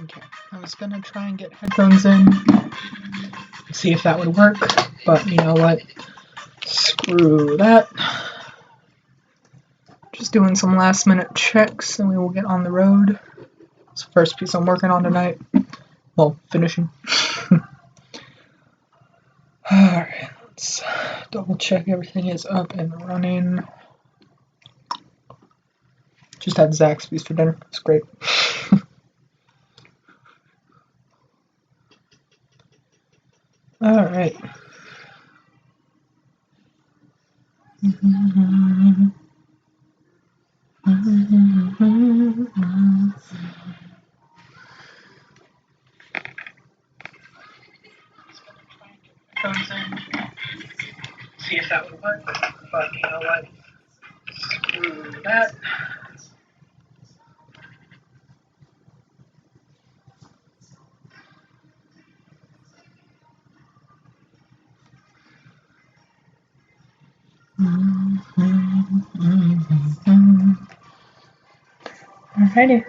Okay, I was gonna try and get headphones in, see if that would work, but you know what? Screw that. Just doing some last minute checks and we will get on the road. It's the first piece I'm working on tonight. Well, finishing. Alright, let's double check everything is up and running. Just had Zaxby's for dinner. It's great. Alright. See if that would work, but you know what? Screw that. Alrighty.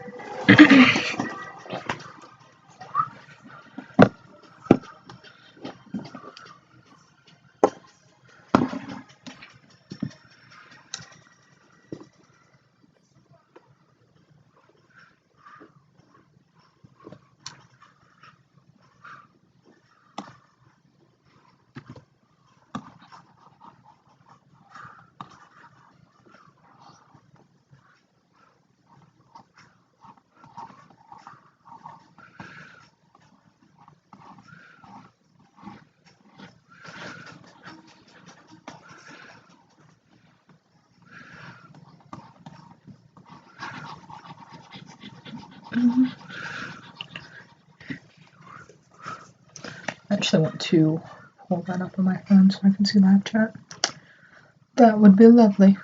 I actually want to hold that up on my phone so I can see live chat. That would be lovely.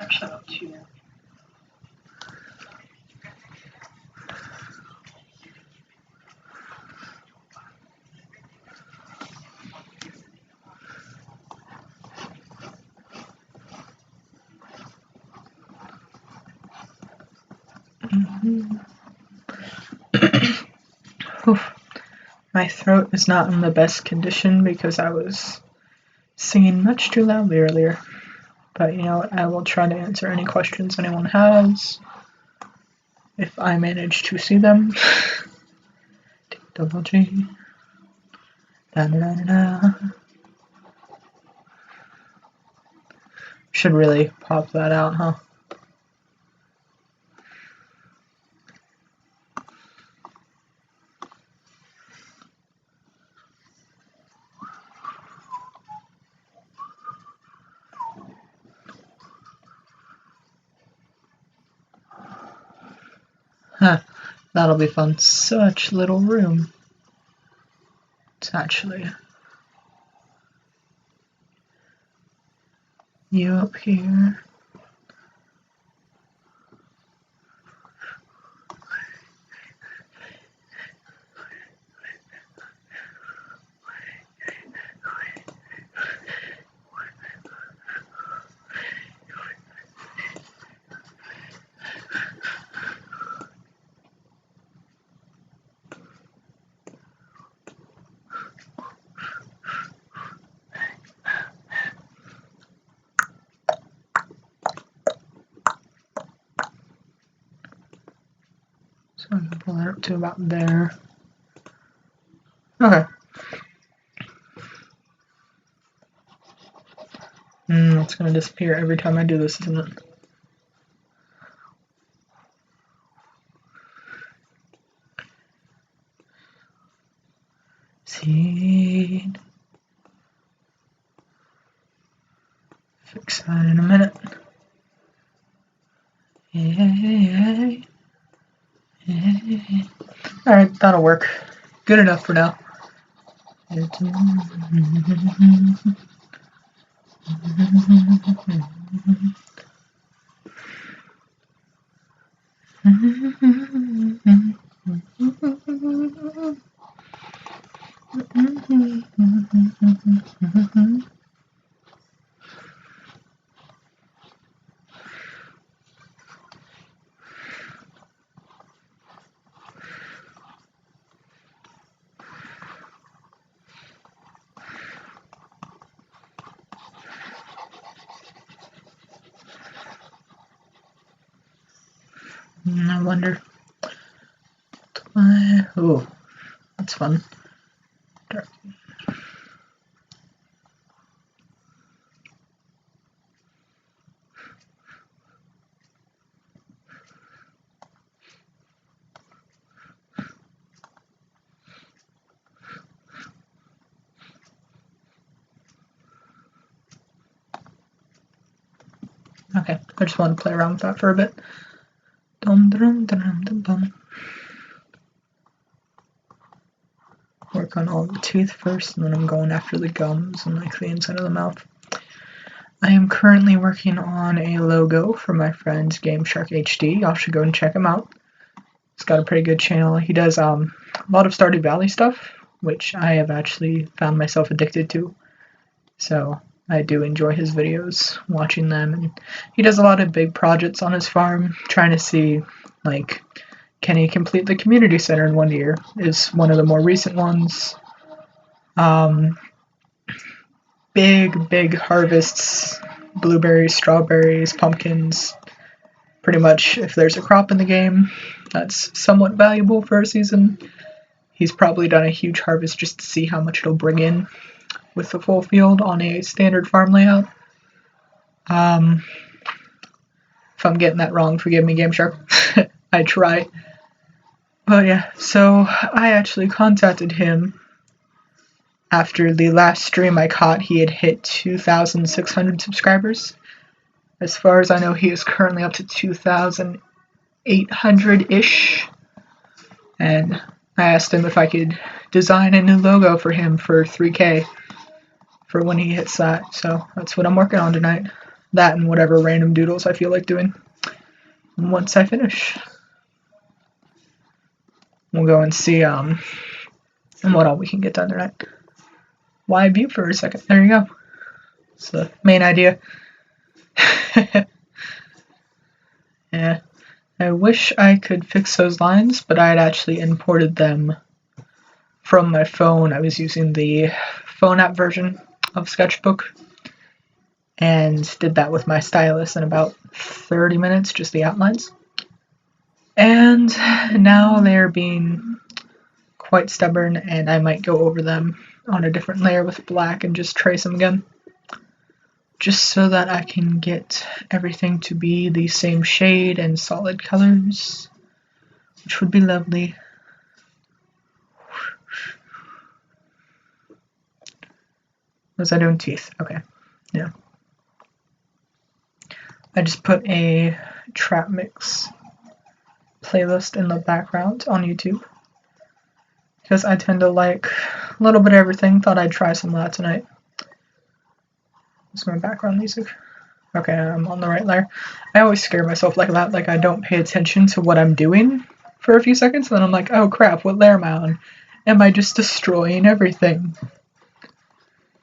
Actually, up to you. My throat is not in the best condition because I was singing much too loudly earlier. But you know, I will try to answer any questions anyone has if I manage to see them. double G, da da da da. Should really pop that out, huh? Huh, that'll be fun. Such little room. It's actually you up here. So I'm going to pull that up to about there. Okay. It's going to disappear every time I do this, isn't it? Seed. Fix that in a minute. Hey. Alright, that'll work. Good enough for now. I wonder. Oh, that's fun. Dark. Okay, I just want to play around with that for a bit. Dum dum dum dum dum. Work on all the teeth first, and then I'm going after the gums and like the inside of the mouth. I am currently working on a logo for my friend GameSharkHD. Y'all should go and check him out. He's got a pretty good channel. He does a lot of Stardew Valley stuff, which I have actually found myself addicted to. So I do enjoy his videos, watching them. And he does a lot of big projects on his farm, trying to see, like, can he complete the community center in 1 year? Is one of the more recent ones. Big harvests, blueberries, strawberries, pumpkins. Pretty much, if there's a crop in the game that's somewhat valuable for a season, he's probably done a huge harvest just to see how much it'll bring in with the full field on a standard farm layout. If I'm getting that wrong, forgive me, GameShark. I try. But yeah, so I actually contacted him after the last stream I caught. He had hit 2,600 subscribers. As far as I know, he is currently up to 2,800-ish. And I asked him if I could design a new logo for him for 3K for when he hits that. So that's what I'm working on tonight. That and whatever random doodles I feel like doing. And once I finish, we'll go and see what all we can get done tonight. Why mute for a second? There you go. It's the main idea. Yeah. I wish I could fix those lines, but I had actually imported them from my phone. I was using the phone app version of Sketchbook and did that with my stylus in about 30 minutes, just the outlines. And now they're being quite stubborn, and I might go over them on a different layer with black and just trace them again, just so that I can get everything to be the same shade and solid colors, which would be lovely. Was I doing teeth? Okay, yeah. I just put a trap mix playlist in the background on YouTube because I tend to like a little bit of everything. Thought I'd try some of that tonight. What's my background music? Okay, I'm on the right layer. I always scare myself like that, like I don't pay attention to what I'm doing for a few seconds, and then I'm like, oh crap, what layer am I on? Am I just destroying everything?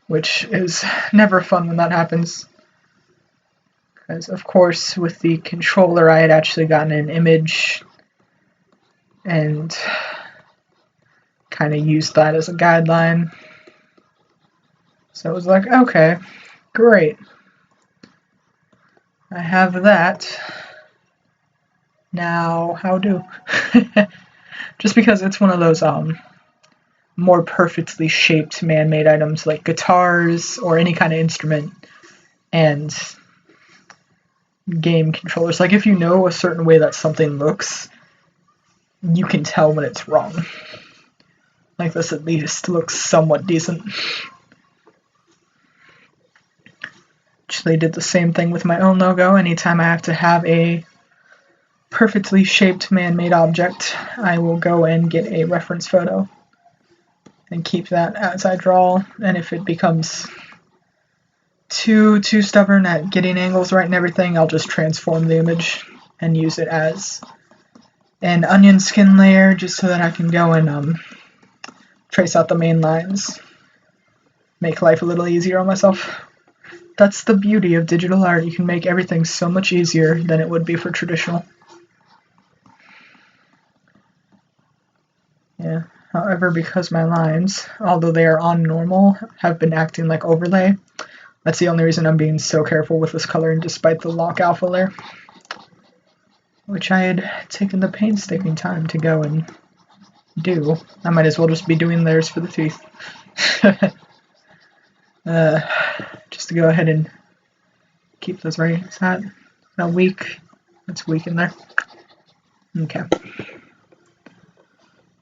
Which is never fun when that happens. Because, of course, with the controller, I had actually gotten an image and kind of used that as a guideline. So it was like, okay, great. I have that. Now, how do? Just because it's one of those more perfectly shaped man-made items like guitars or any kind of instrument and game controllers. Like if you know a certain way that something looks, you can tell when it's wrong. Like this at least looks somewhat decent. Actually did the same thing with my own logo. Anytime I have to have a perfectly shaped man-made object, I will go and get a reference photo and keep that as I draw. And if it becomes too stubborn at getting angles right and everything, I'll just transform the image and use it as an onion skin layer just so that I can go and trace out the main lines. Make life a little easier on myself. That's the beauty of digital art. You can make everything so much easier than it would be for traditional. Yeah. However, because my lines, although they are on normal, have been acting like overlay, that's the only reason I'm being so careful with this color, and despite the lock alpha layer, which I had taken the painstaking time to go and do. I might as well just be doing layers for the teeth. Just to go ahead and keep those right. Is that weak? That's weak in there. Okay.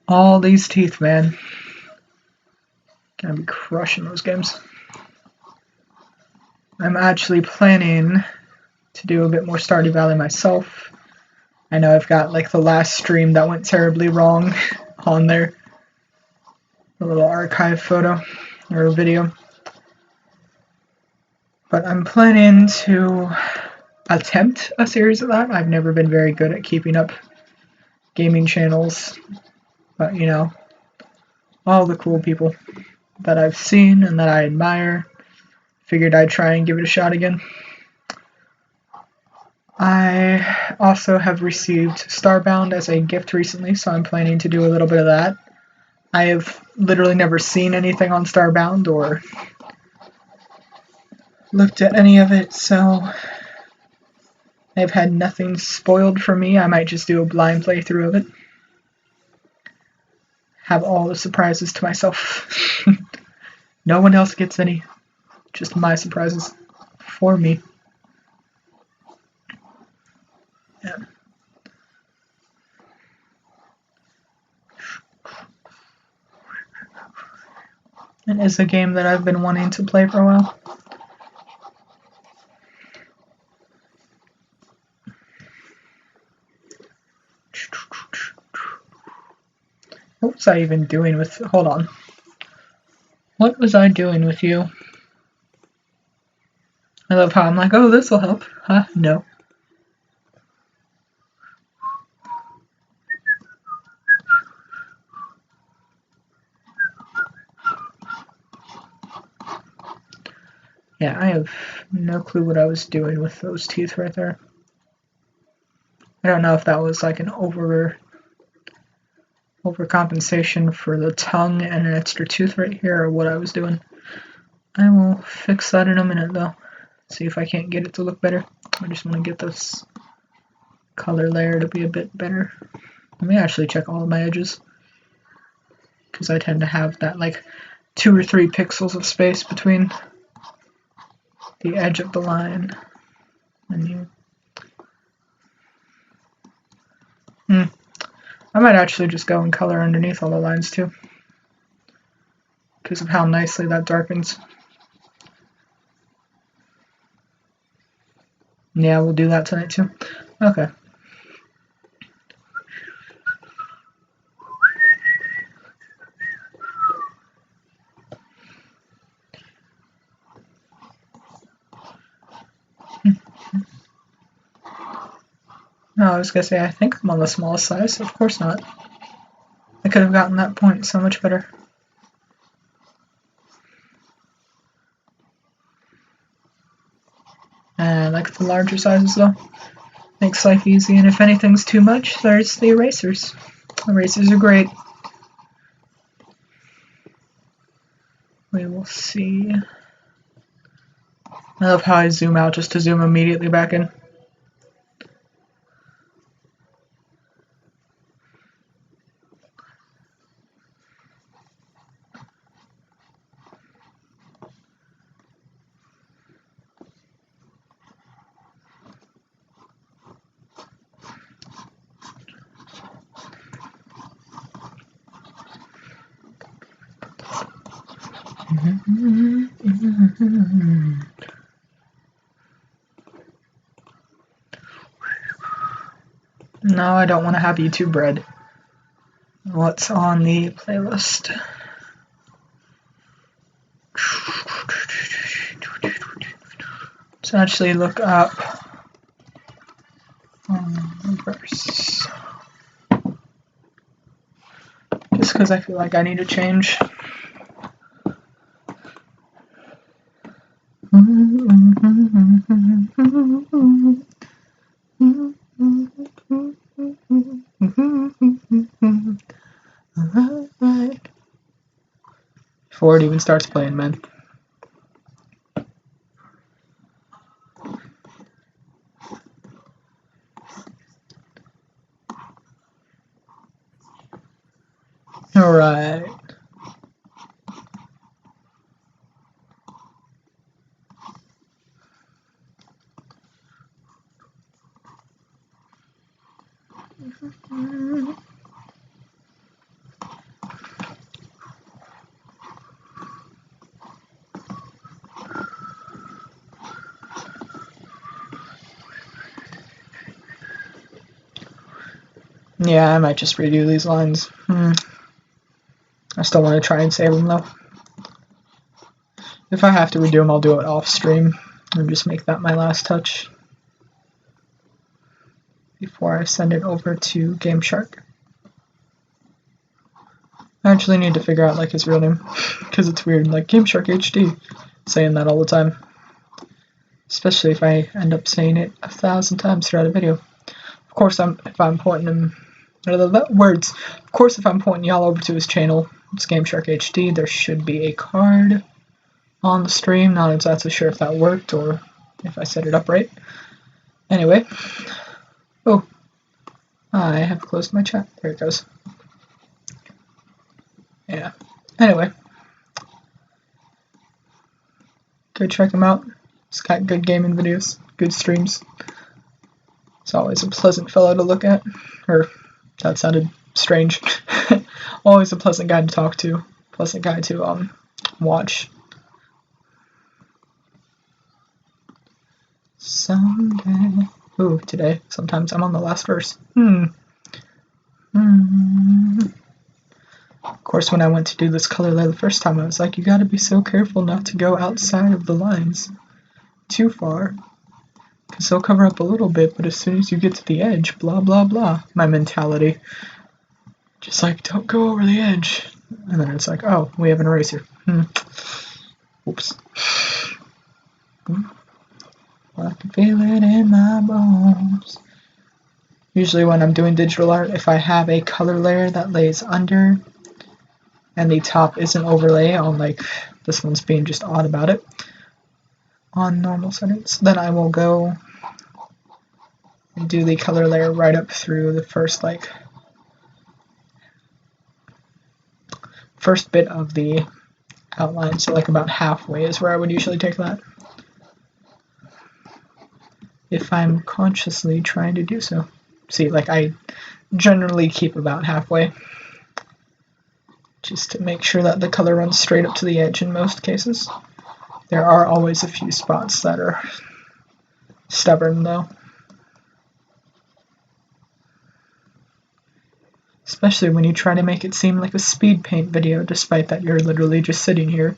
All these teeth, man. Gonna be crushing those games. I'm actually planning to do a bit more Stardew Valley myself. I know I've got like the last stream that went terribly wrong on there. A little archive photo or video. But I'm planning to attempt a series of that. I've never been very good at keeping up gaming channels. But you know, all the cool people that I've seen and that I admire, figured I'd try and give it a shot again. I also have received Starbound as a gift recently, so I'm planning to do a little bit of that. I have literally never seen anything on Starbound or looked at any of it, so I've had nothing spoiled for me. I might just do a blind playthrough of it. Have all the surprises to myself. No one else gets any. Just my surprises for me. Yeah. It is a game that I've been wanting to play for a while. What was I even doing with... Hold on. What was I doing with you? I love how I'm like, oh, this will help. Huh? No. Yeah, I have no clue what I was doing with those teeth right there. I don't know if that was like an overcompensation for the tongue and an extra tooth right here, or what I was doing. I will fix that in a minute though. See if I can't get it to look better. I just want to get this color layer to be a bit better. Let me actually check all of my edges. because I tend to have that like 2 or 3 pixels of space between the edge of the line and you. I might actually just go and color underneath all the lines too, because of how nicely that darkens. Yeah, we'll do that tonight too. Okay. No, I was gonna say, I think I'm on the smallest size. Of course not. I could have gotten that point so much better. And I like the larger sizes though. Makes life easy, and if anything's too much, there's the erasers. Erasers are great. We will see. I love how I zoom out just to zoom immediately back in. No, I don't want to have YouTube Red. What's on the playlist? Let's actually look up verse. Just because I feel like I need to change. Before it even starts playing, man. Alright. Yeah, I might just redo these lines. I still want to try and save them though. If I have to redo them, I'll do it off stream and just make that my last touch before I send it over to GameShark. I actually need to figure out like his real name because it's weird, like GameSharkHD, saying that all the time. Especially if I end up saying it 1,000 times throughout a video. Of course, if I'm pointing him, words. Of course, if I'm pointing y'all over to his channel, it's GameSharkHD. There should be a card on the stream. Not exactly sure if that worked or if I set it up right. Anyway, oh, I have closed my chat. There it goes. Yeah. Anyway, go check him out. He's got good gaming videos, good streams. He's always a pleasant fellow to look at. Or, that sounded strange. Always a pleasant guy to talk to. Pleasant guy to watch. Someday. Ooh, today. Sometimes I'm on the last verse. Of course, when I went to do this color layer the first time, I was like, you gotta be so careful not to go outside of the lines too far. Because they'll cover up a little bit, but as soon as you get to the edge, blah, blah, blah. My mentality. Just like, don't go over the edge. And then it's like, oh, we have an eraser. Oops. I can feel it in my bones. Usually when I'm doing digital art, if I have a color layer that lays under and the top is an overlay on, like, this one's being just odd about it, on normal settings, then I will go and do the color layer right up through the first, like, first bit of the outline, so like about halfway is where I would usually take that, if I'm consciously trying to do so. See, like I generally keep about halfway, just to make sure that the color runs straight up to the edge in most cases. There are always a few spots that are stubborn though. Especially when you try to make it seem like a speed paint video, despite that you're literally just sitting here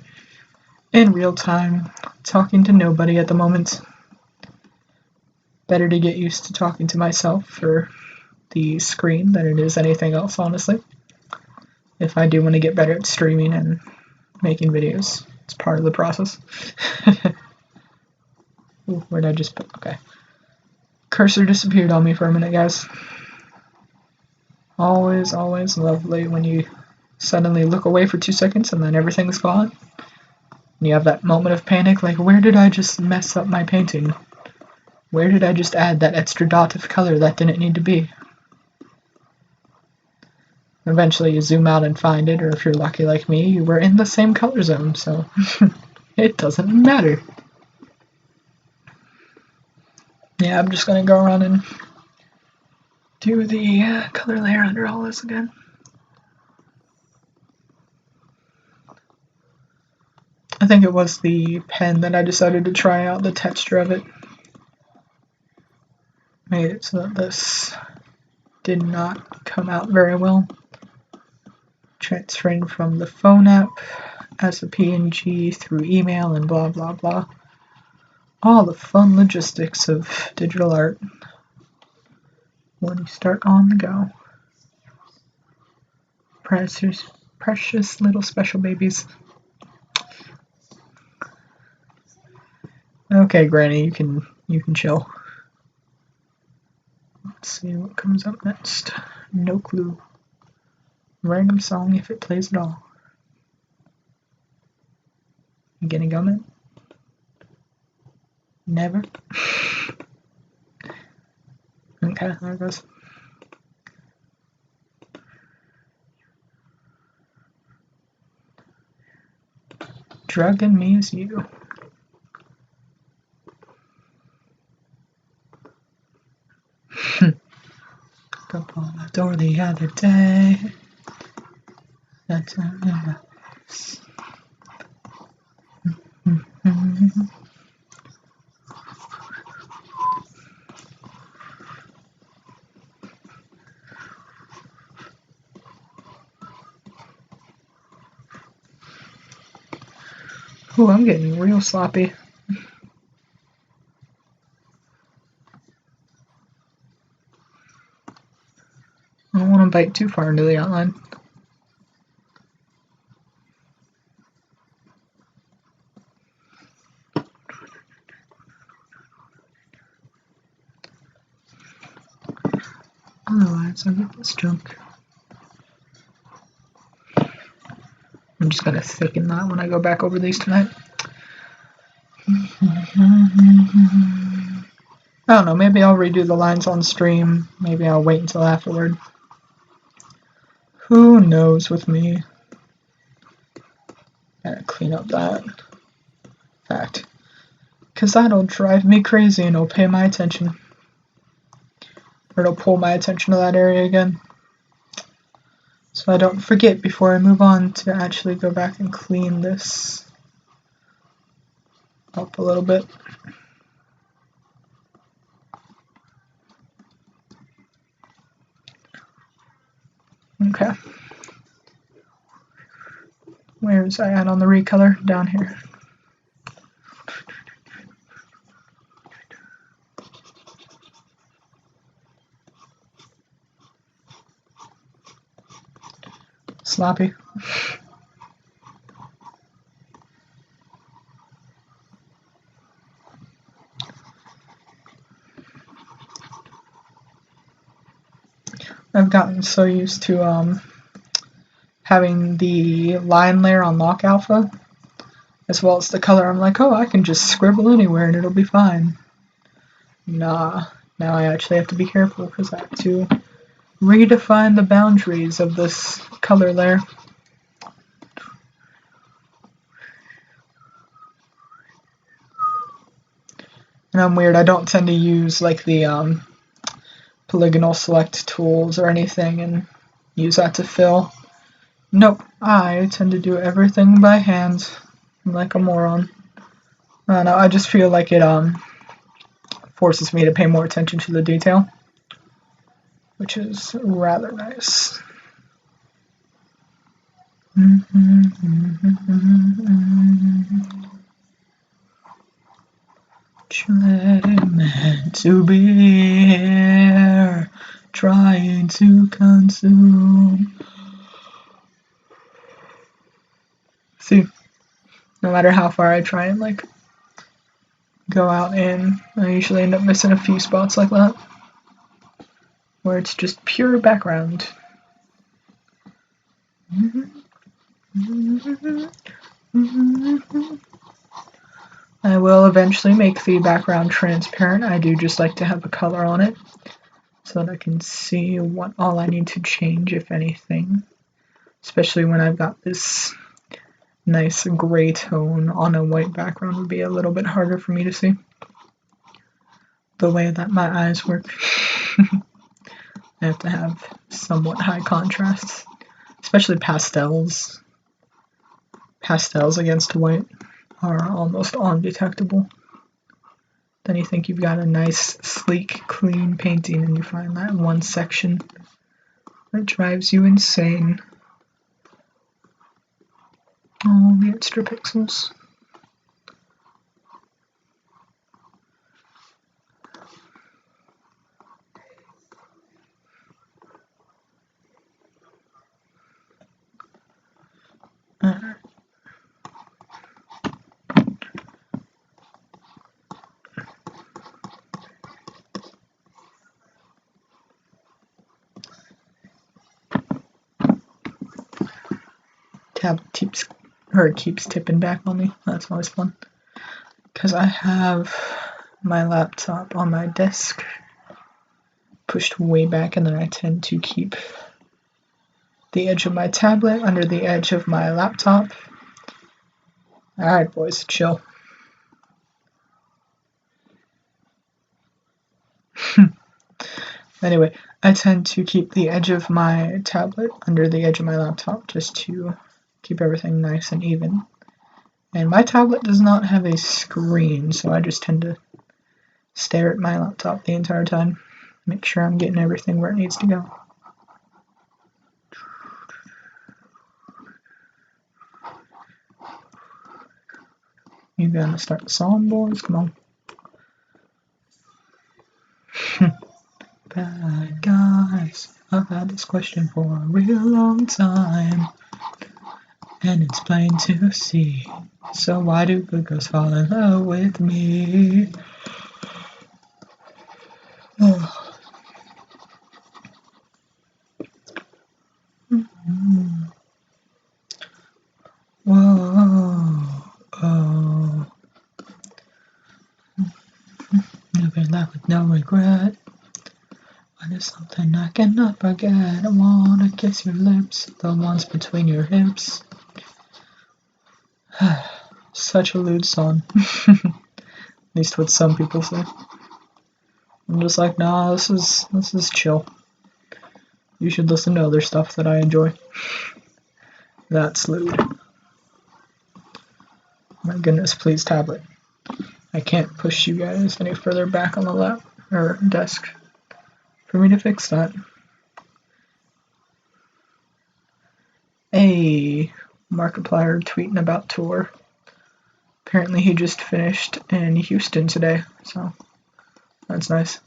in real time, talking to nobody at the moment. Better to get used to talking to myself for the screen than it is anything else, honestly. If I do want to get better at streaming and making videos, it's part of the process. Ooh, where'd I just put? Okay. Cursor disappeared on me for a minute, guys. Always, always lovely when you suddenly look away for 2 seconds and then everything's gone. And you have that moment of panic, like, where did I just mess up my painting? Where did I just add that extra dot of color that didn't need to be? Eventually you zoom out and find it, or if you're lucky like me, you were in the same color zone, so it doesn't matter. Yeah, I'm just gonna go around and do the color layer under all this again. I think it was the pen that I decided to try out the texture of it. Made it so that this did not come out very well. Transferring from the phone app as a PNG through email and blah blah blah. All the fun logistics of digital art when you start on the go. Precious little special babies. Okay, Granny, you can chill. Let's see what comes up next. No clue. Random song if it plays at all. You getting going? Never. Okay, there it goes. Drugging me as you. Up on the door the other day. That's Ooh, I'm getting real sloppy. I don't want to bite too far into the outline. Otherwise, I'll get this junk. I'm just going to thicken that when I go back over these tonight. I don't know, maybe I'll redo the lines on stream. Maybe I'll wait until afterward. Who knows with me? Gotta clean up that fact. Because that'll drive me crazy and it'll pay my attention. Or it'll pull my attention to that area again. So I don't forget before I move on to actually go back and clean this up a little bit. Okay. Where's I at on the recolor? Down here. Sloppy. I've gotten so used to having the line layer on lock alpha as well as the color. I'm like, oh, I can just scribble anywhere and it'll be fine. Nah, now I actually have to be careful because I have to redefine the boundaries of this color layer. And I'm weird, I don't tend to use like the polygonal select tools or anything and use that to fill. Nope, I tend to do everything by hand, like a moron. I don't know, I just feel like it forces me to pay more attention to the detail, which is rather nice. Meant to be here, trying to consume. See, no matter how far I try and like go out in, I usually end up missing a few spots like that, where it's just pure background. I will eventually make the background transparent. I do just like to have a color on it so that I can see what all I need to change, if anything. Especially when I've got this nice gray tone on a white background would be a little bit harder for me to see. The way that my eyes work. I have to have somewhat high contrasts, especially pastels. Pastels against white are almost undetectable. Then you think you've got a nice, sleek, clean painting, and you find that one section that drives you insane. All the extra pixels. Tab keeps tipping back on me. That's always fun. Because I have my laptop on my desk pushed way back, and then I tend to keep the edge of my tablet under the edge of my laptop. Alright, boys, chill. Anyway, I tend to keep the edge of my tablet under the edge of my laptop just to keep everything nice and even. And my tablet does not have a screen, so I just tend to stare at my laptop the entire time. Make sure I'm getting everything where it needs to go. You gonna start the song, boys? Come on. Bad guys, I've had this question for a real long time, and it's plain to see. So why do good girls fall in love with me? Oh. Whoa. Oh. Living life with no regret. But it's something I cannot forget. I wanna kiss your lips, the ones between your hips. Such a lewd song. At least what some people say. I'm just like, nah, this is chill. You should listen to other stuff that I enjoy. That's lewd. My goodness, please, tablet. I can't push you guys any further back on the lap or desk for me to fix that. Hey, Markiplier tweeting about tour. Apparently he just finished in Houston today, so that's nice.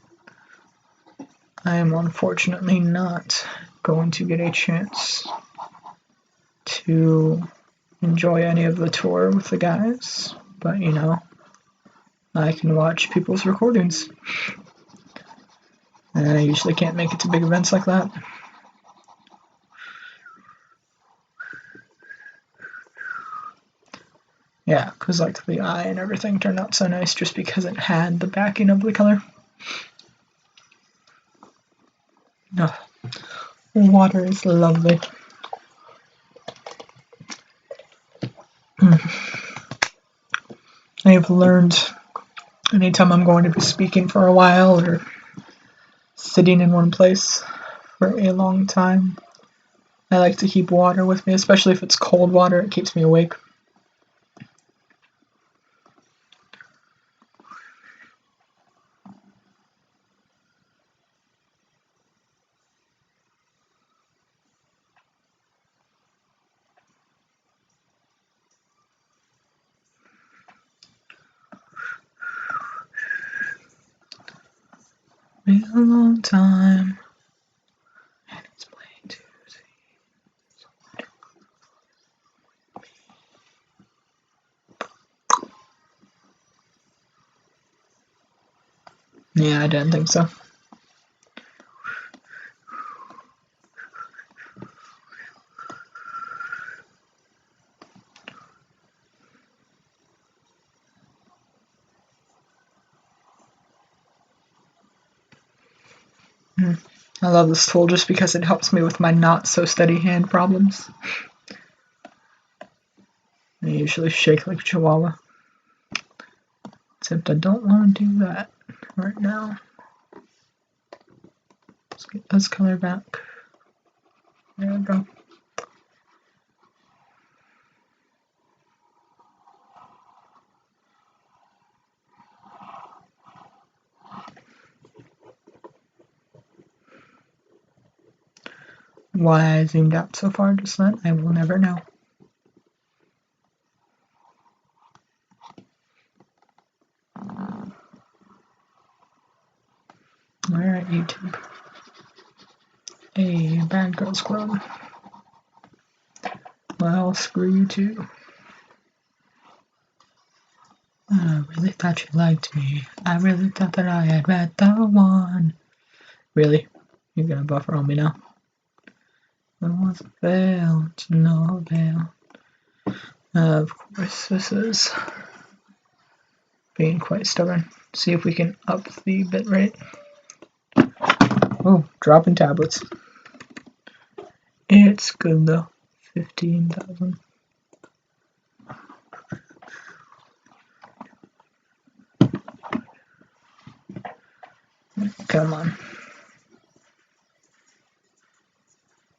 I am unfortunately not going to get a chance to enjoy any of the tour with the guys, but you know, I can watch people's recordings. And I usually can't make it to big events like that. Yeah, because like the eye and everything turned out so nice just because it had the backing of the color. Oh, water is lovely. I have learned anytime I'm going to be speaking for a while or sitting in one place for a long time, I like to keep water with me, especially if it's cold water. It keeps me awake. Been a long time. And it's plain to see. Yeah, I didn't think so. I love this tool just because it helps me with my not so steady hand problems. I usually shake like a chihuahua. Except I don't want to do that right now. Let's get this color back. There we go. Why I zoomed out so far just then, I will never know. Alright, YouTube. Hey, Bad Girls Club. Well, screw you too. I really thought you liked me. I really thought that I had read the one. Really? You're gonna buffer on me now? It was a fail, to no avail. Of course, this is being quite stubborn. See if we can up the bitrate. Oh, dropping tablets. It's good though. 15,000. Come on.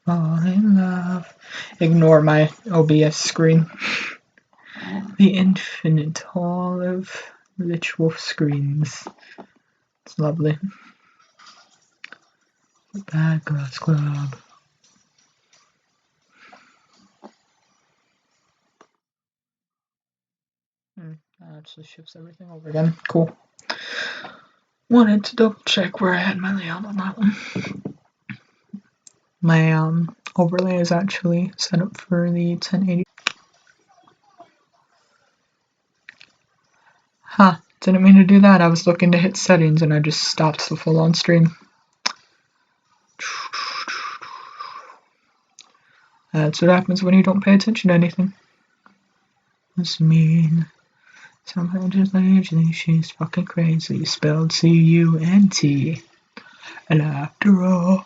Fall in love. Ignore my OBS screen. The infinite hall of rich wolf screens. It's lovely. The Bad Girls Club. That actually shifts everything over again. Cool. Wanted to double check where I had my layout on that one. My overlay is actually set up for the 1080. Huh, didn't mean to do that. I was looking to hit settings and I just stopped the full on stream. That's what happens when you don't pay attention to anything. That's mean. Somehow just lately she's fucking crazy. Spelled C-U-N-T. And after all,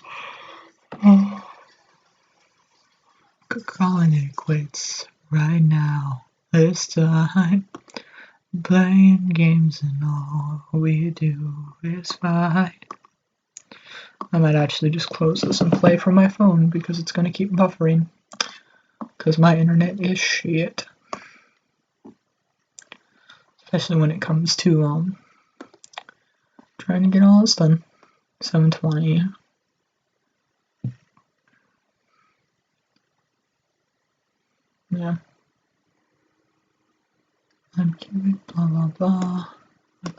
calling it quits right now. This time, playing games and all we do is fight. I might actually just close this and play from my phone because it's going to keep buffering. Because my internet is shit. Especially when it comes to trying to get all this done. 720. Yeah. I'm cute, blah blah blah.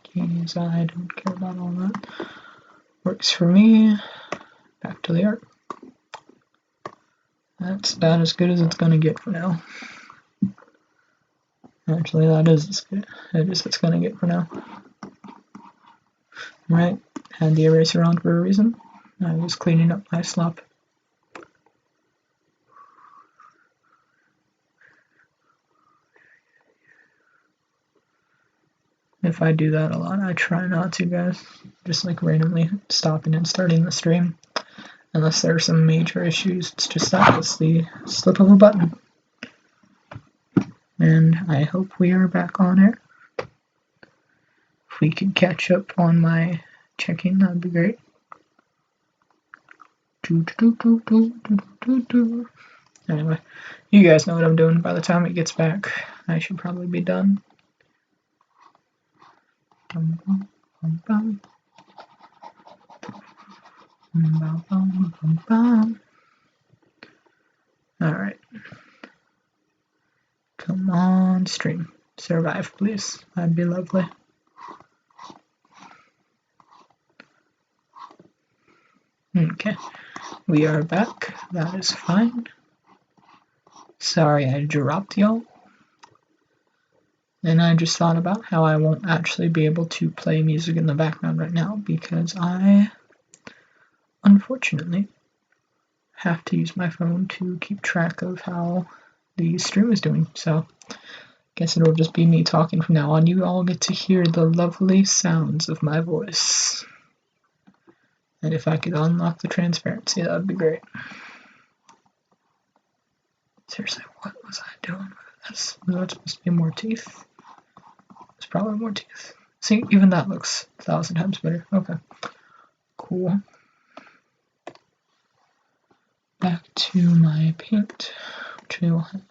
Keys, I don't care about all that. Works for me. Back to the art. That's about as good as it's gonna get for now. Actually, that is as good as it's gonna get for now. Right, had the eraser on for a reason. I was cleaning up my slop. If I do that a lot, I try not to, guys. Just like randomly stopping and starting the stream. Unless there are some major issues, it's just that. It's the slip of a button. And I hope we are back on air. If we could catch up on my checking, that'd be great. Anyway, you guys know what I'm doing. By the time it gets back, I should probably be done. Alright. Come on, stream. Survive, please. That'd be lovely. Okay. We are back. That is fine. Sorry I dropped y'all. And I just thought about how I won't actually be able to play music in the background right now because I, unfortunately, have to use my phone to keep track of how the stream is doing. So I guess it'll just be me talking from now on. You all get to hear the lovely sounds of my voice. And if I could unlock the transparency, that would be great. Seriously, what was I doing with this? Was that supposed to be more teeth? It's probably more teeth. See, even that looks 1,000 times better. Okay. Cool. Back to my paint, which we will have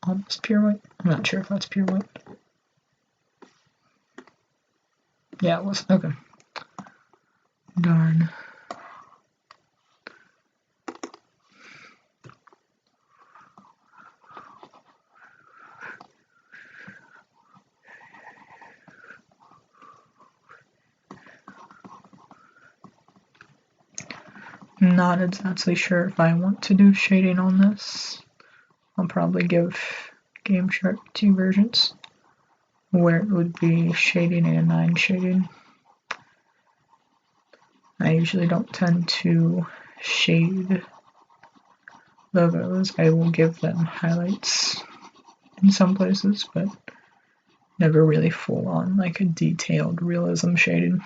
almost pure white. I'm not sure if that's pure white. Yeah, it was. Okay. Darn. Not exactly sure if I want to do shading on this. I'll probably give GameShark 2 versions where it would be shading and non-shading. I usually don't tend to shade logos. I will give them highlights in some places, but never really full on like a detailed realism shading.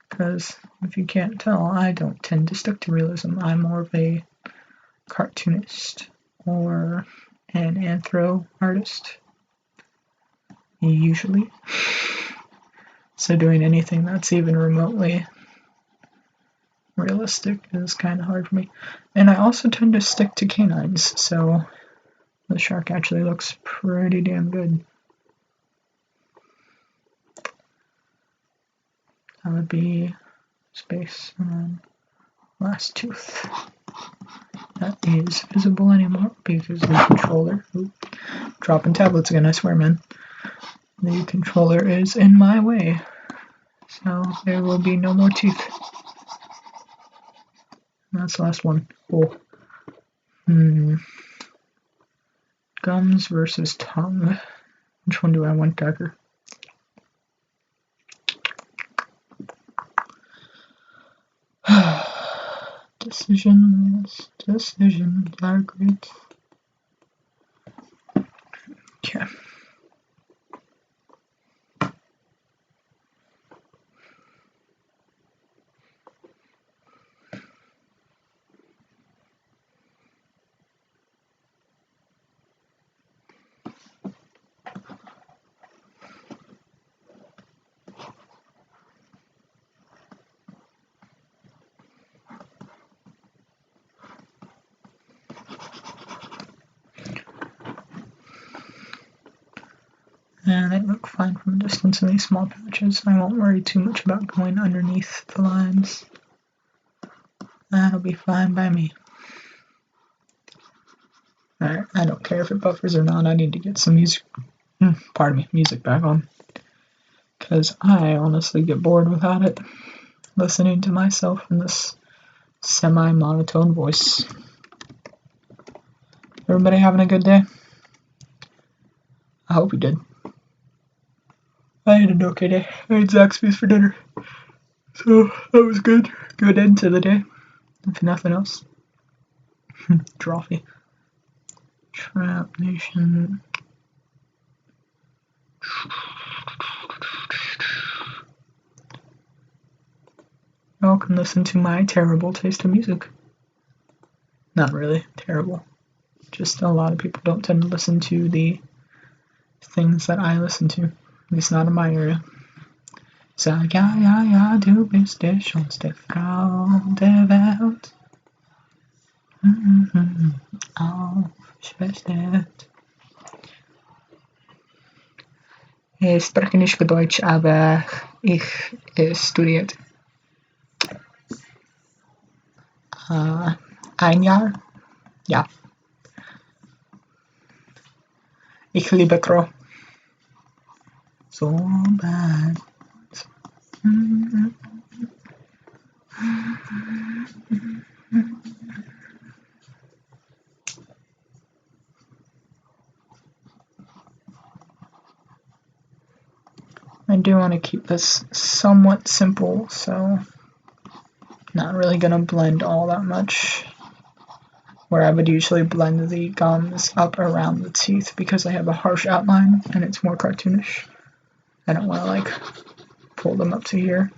Because if you can't tell, I don't tend to stick to realism. I'm more of a cartoonist or an anthro artist, usually. So doing anything that's even remotely realistic is kind of hard for me. And I also tend to stick to canines, so the shark actually looks pretty damn good. That would be space and then last tooth. That is visible anymore because the controller, dropping tablets again, I swear, man. The controller is in my way, so there will be no more teeth. That's the last one. Cool. Gums versus tongue. Which one do I want darker? Decisions are great. Okay. And they look fine from a distance in these small patches. I won't worry too much about going underneath the lines. That'll be fine by me. Alright, I don't care if it buffers or not. I need to get some music back on. Because I honestly get bored without it. Listening to myself in this semi-monotone voice. Everybody having a good day? I hope you did. I had an okay day. I had Zaxby's for dinner. So that was good. Good end to the day. If nothing else. Trophy. Trap Nation. Y'all can listen to my terrible taste in music. Not really terrible. Just a lot of people don't tend to listen to the things that I listen to. At least not in my area. So, ja, du bist die schönste Frau der Welt. Aufschwestert. Ich spreche nicht Deutsch, aber ich studiert ein Jahr. Ja. Ich liebe Crow. So bad. I do want to keep this somewhat simple, so not really going to blend all that much. Where I would usually blend the gums up around the teeth because I have a harsh outline and it's more cartoonish. I don't want to like pull them up to here.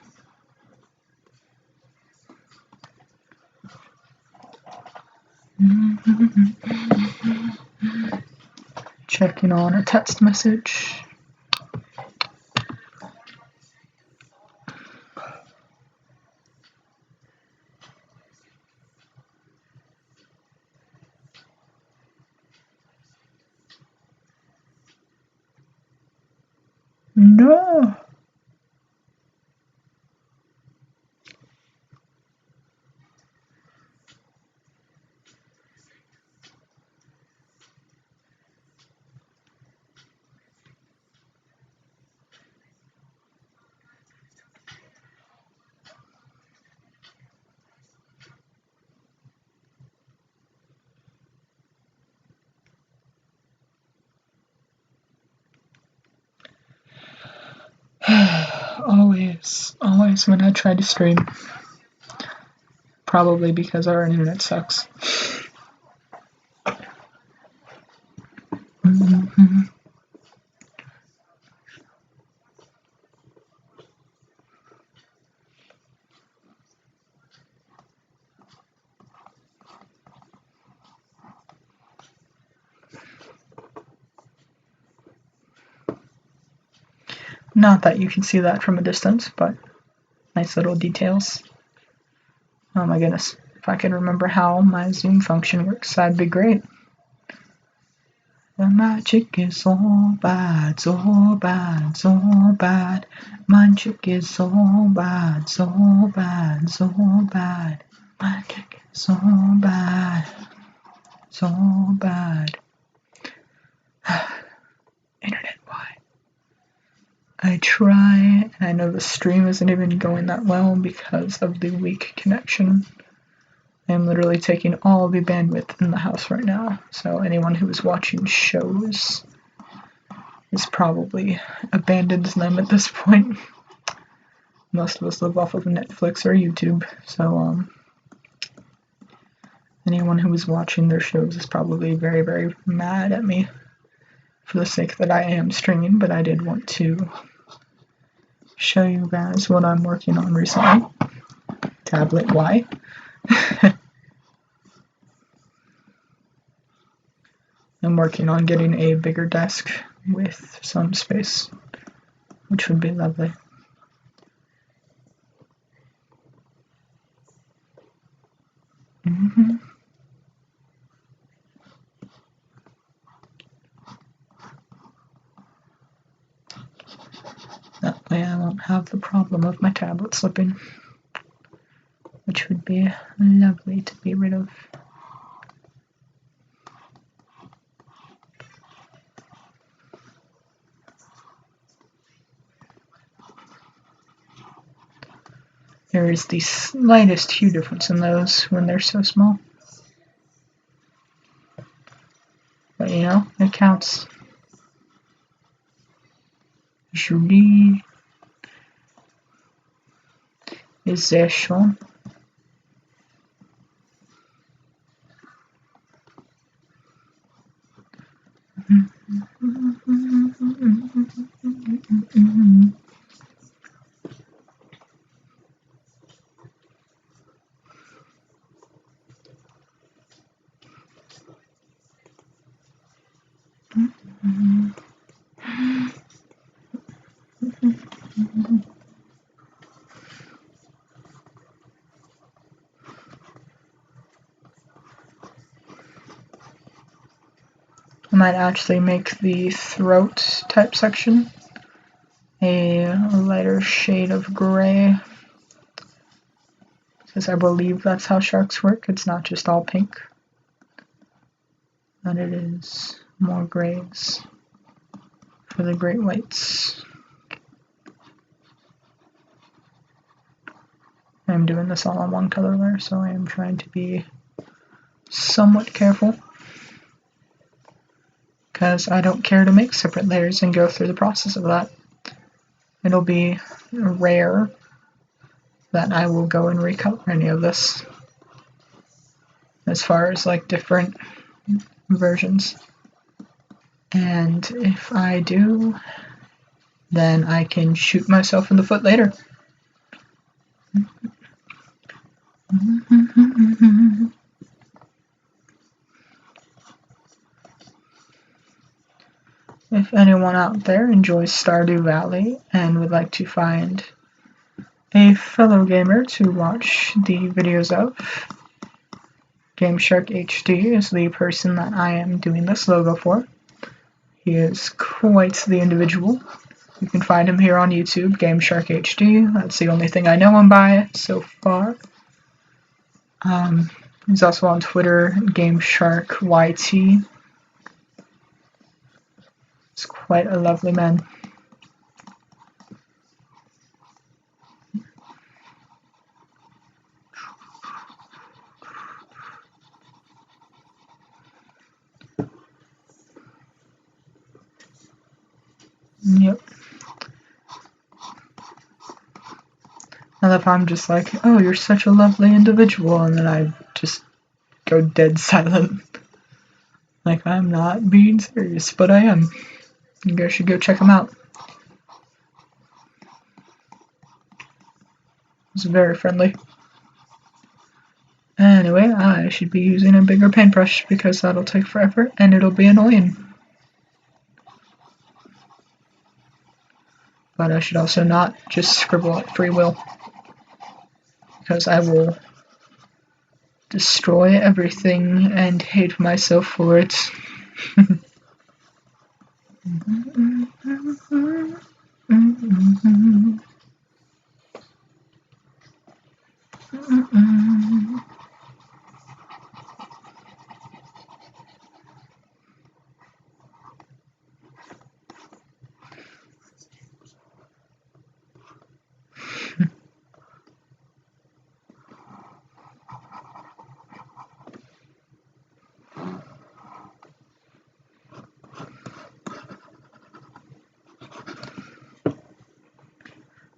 Checking on a text message. No. Always when I try to stream. Probably because our internet sucks. Not that you can see that from a distance, but nice little details. Oh my goodness, if I could remember how my zoom function works, that'd be great. The magic is so bad, so bad, so bad. Magic is so bad, so bad, so bad. Magic is so bad, so bad. Internet, why? I try, and I know the stream isn't even going that well because of the weak connection. I'm literally taking all the bandwidth in the house right now, so anyone who is watching shows is probably abandoned them at this point. Most of us live off of Netflix or YouTube, so anyone who is watching their shows is probably very, very mad at me for the sake that I am streaming, but I did want to show you guys what I'm working on recently. Tablet Y. I'm working on getting a bigger desk with some space, which would be lovely. That way I won't have the problem of my tablet slipping, which would be lovely to be rid of. There is the slightest hue difference in those when they're so small. But you know, it counts. Julie ist sehr schön. I might actually make the throat type section a lighter shade of gray, because I believe that's how sharks work. It's not just all pink, but it is more grays for the great whites. I'm doing this all on one color layer, so I am trying to be somewhat careful, because I don't care to make separate layers and go through the process of that. It'll be rare that I will go and recolor any of this, as far as like different versions. And if I do, then I can shoot myself in the foot later. If anyone out there enjoys Stardew Valley and would like to find a fellow gamer to watch the videos of, GameSharkHD is the person that I am doing this logo for. He is quite the individual. You can find him here on YouTube, GameSharkHD. That's the only thing I know him by so far. He's also on Twitter, GameSharkYT. He's quite a lovely man. Yep. I love how I'm just like, oh, you're such a lovely individual, and then I just go dead silent. Like, I'm not being serious, but I am. You guys should go check him out. He's very friendly. Anyway, I should be using a bigger paintbrush because that'll take forever and it'll be annoying. But I should also not just scribble at free will, because I will destroy everything and hate myself for it.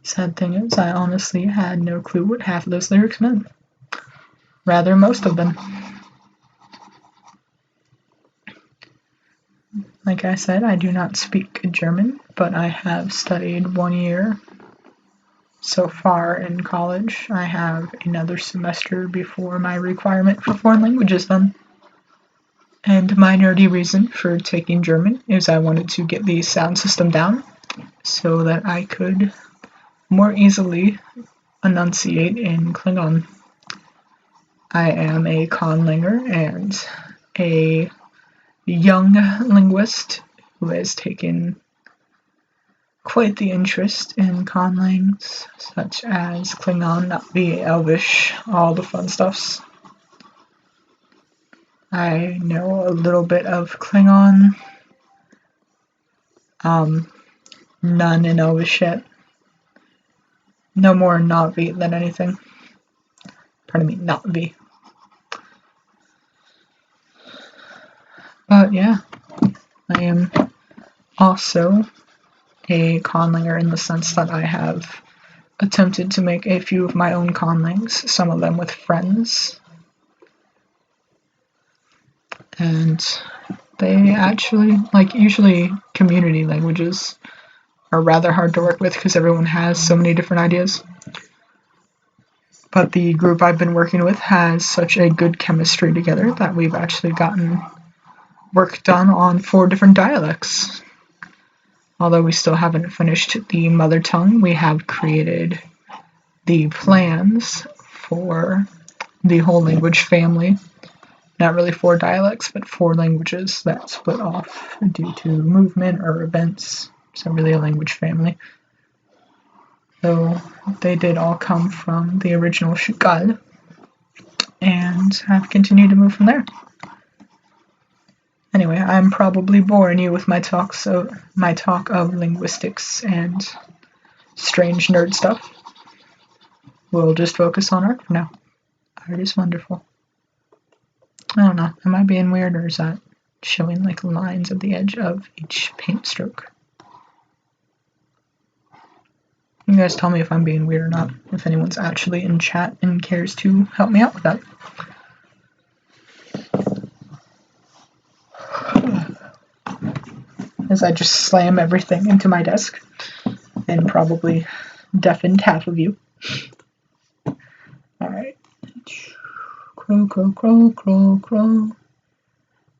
Sad thing is, I honestly had no clue what half of those lyrics meant. Rather, most of them. Like I said, I do not speak German, but I have studied 1 year so far in college. I have another semester before my requirement for foreign language is done. And my nerdy reason for taking German is I wanted to get the sound system down so that I could more easily enunciate in Klingon. I am a conlanger and a young linguist who has taken quite the interest in conlangs, such as Klingon, Na'vi, Elvish, all the fun stuffs. I know a little bit of Klingon, none in Elvish yet. No more Na'vi than anything. Pardon me, Na'vi. But yeah, I am also a conlanger in the sense that I have attempted to make a few of my own conlangs, some of them with friends. And they actually, like, usually community languages are rather hard to work with because everyone has so many different ideas. But the group I've been working with has such a good chemistry together that we've actually gotten work done on 4 different dialects. Although we still haven't finished the mother tongue, we have created the plans for the whole language family, not really 4 dialects, but 4 languages that split off due to movement or events. So really a language family. Though they did all come from the original Shukal and have continued to move from there. Anyway, I'm probably boring you with my talk of linguistics and strange nerd stuff. We'll just focus on art for now. Art is wonderful. I don't know, am I being weird, or is that showing like lines at the edge of each paint stroke? You guys tell me if I'm being weird or not, if anyone's actually in chat and cares to help me out with that. As I just slam everything into my desk and probably deafened half of you. Alright. Crow, crow, crow, crow, crow.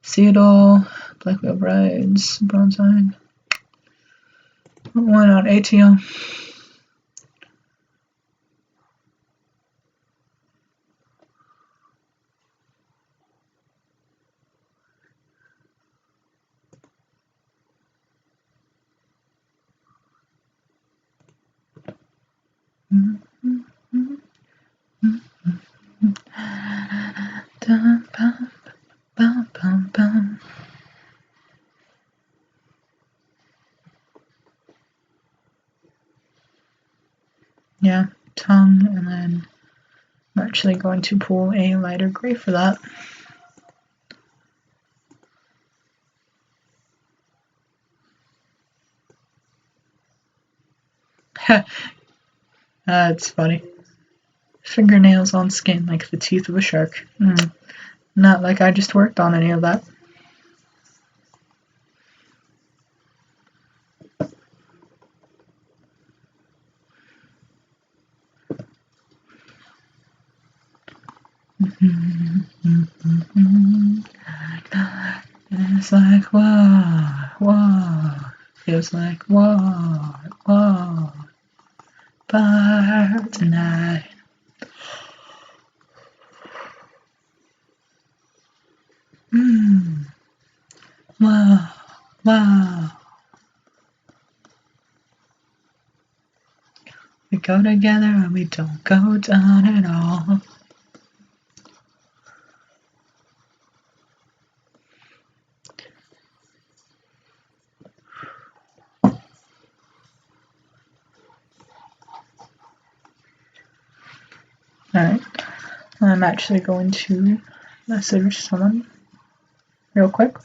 See it all. Black Whale Brides. Bronzine. Why not ATL? Yeah, tongue, and then I'm actually going to pull a lighter gray for that. That's funny. Fingernails on skin like the teeth of a shark. Not like I just worked on any of that. It's like whoa, feels like whoa, bar tonight. Whoa. We go together and we don't go down at all. Alright, I'm actually going to message someone real quick.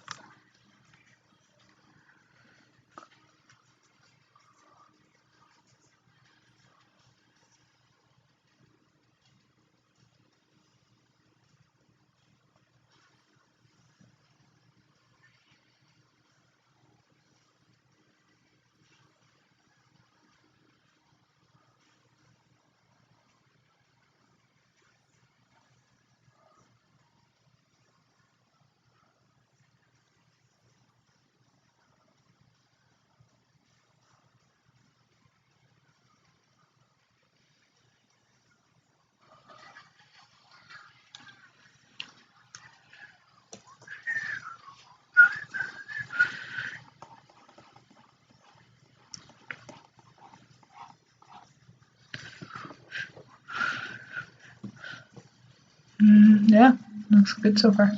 Yeah, looks good so far.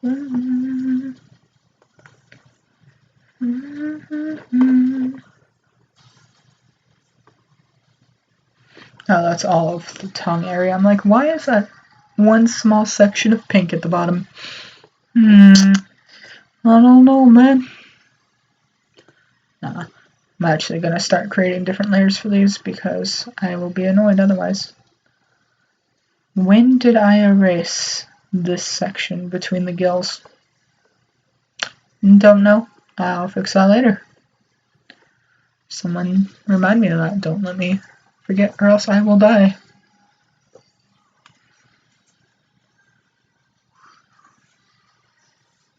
Oh, that's all of the tongue area. I'm like, why is that one small section of pink at the bottom? I don't know, man. I'm actually going to start creating different layers for these because I will be annoyed otherwise. When did I erase this section between the gills? Don't know. I'll fix that later. Someone remind me of that. Don't let me forget or else I will die.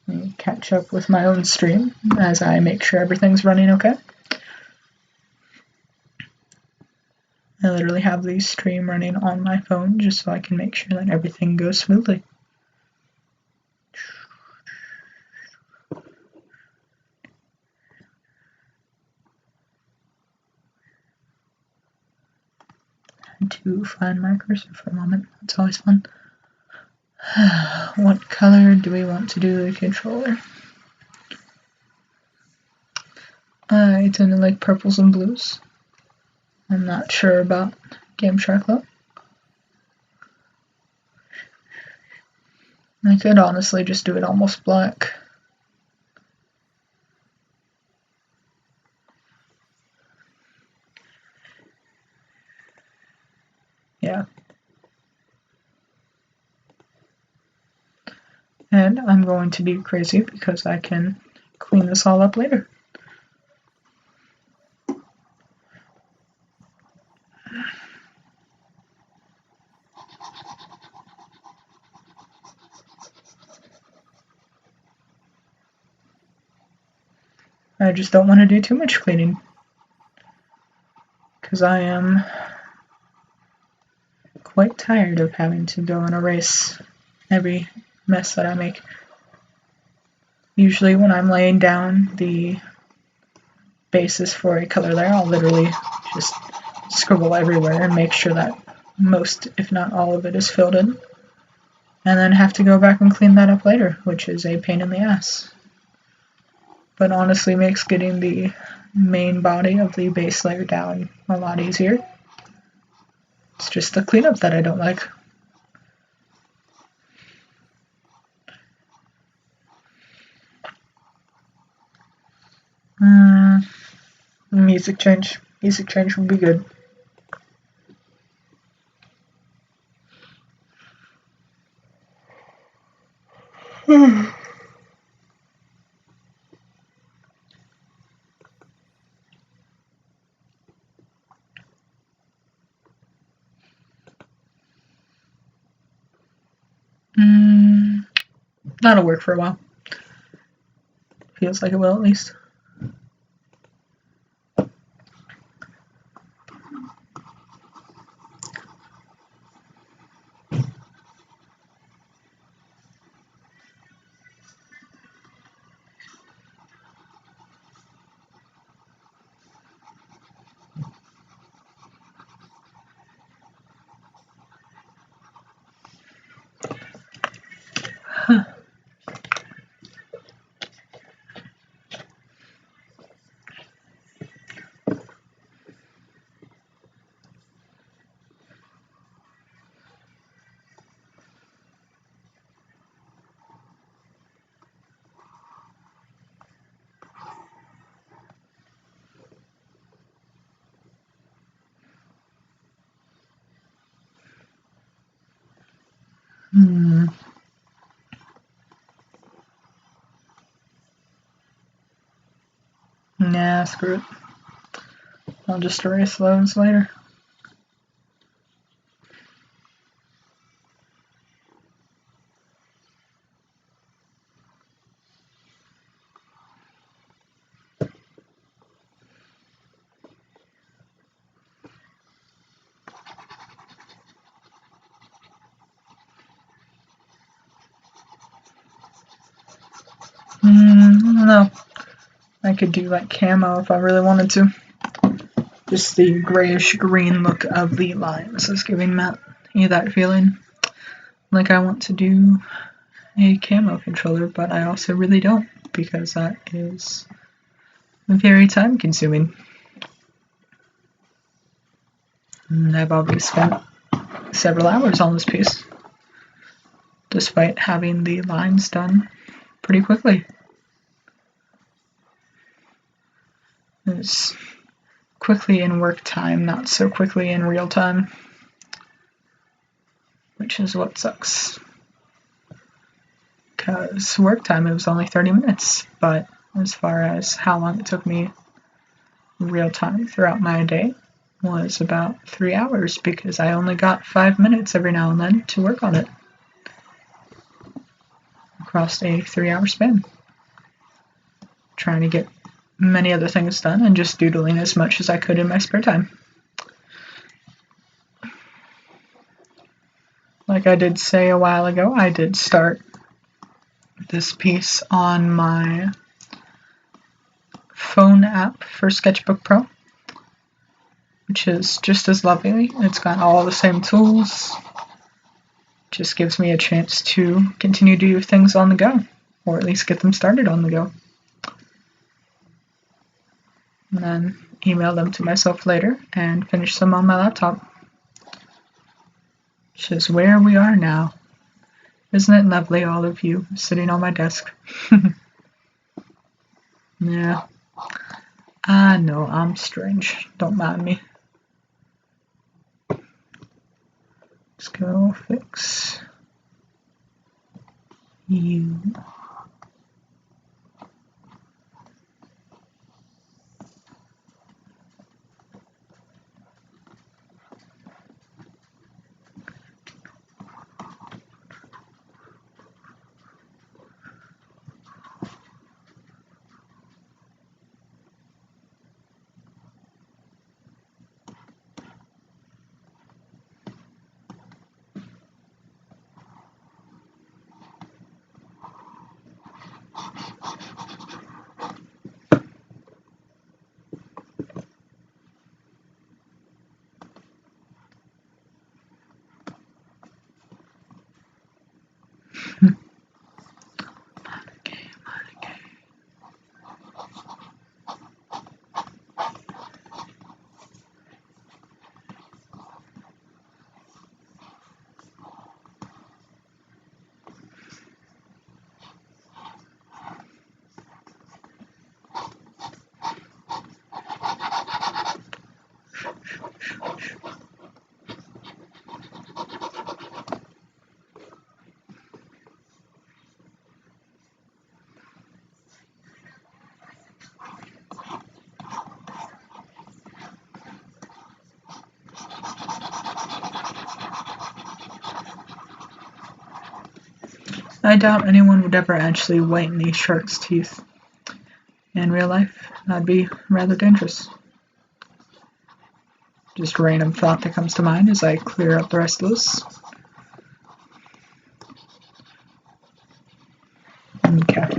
Let me catch up with my own stream as I make sure everything's running okay. literally have the stream running on my phone just so I can make sure that everything goes smoothly. To find my cursor for a moment. That's always fun. What color do we want to do the controller? I tend to like purples and blues. I'm not sure about GameShark though. I could honestly just do it almost black. Yeah. And I'm going to be crazy because I can clean this all up later. I just don't want to do too much cleaning because I am quite tired of having to go and erase every mess that I make. Usually when I'm laying down the basis for a color layer, I'll literally just scribble everywhere and make sure that most, if not all of it, is filled in, and then have to go back and clean that up later, which is a pain in the ass. But honestly makes getting the main body of the base layer down a lot easier. It's just the cleanup that I don't like. Music change. Music change would be good. That'll work for a while. Feels like it will, at least. Huh. Nah, screw it. I'll just erase those later. I don't know. I could do like camo if I really wanted to. Just the grayish green look of the lines is giving me that feeling. Like I want to do a camo controller, but I also really don't, because that is very time consuming. And I've already spent several hours on this piece, despite having the lines done pretty quickly. It's quickly in work time, not so quickly in real time, which is what sucks. Because work time, it was only 30 minutes, but as far as how long it took me real time throughout my day was about 3 hours, because I only got 5 minutes every now and then to work on it across a 3-hour span, trying to get many other things done and just doodling as much as I could in my spare time. like I did say a while ago, I did start this piece on my phone app for Sketchbook Pro, which is just as lovely. It's got all the same tools. Just gives me a chance to continue to do things on the go, or at least get them started on the go, and then email them to myself later and finish them on my laptop, which is where we are now. Isn't it lovely, all of you sitting on my desk? Yeah, I know I'm strange. Don't mind me. Let's go fix you. I doubt anyone would ever actually whiten these shark's teeth in real life. That'd be rather dangerous. Just a random thought that comes to mind as I clear up the rest of this. Okay.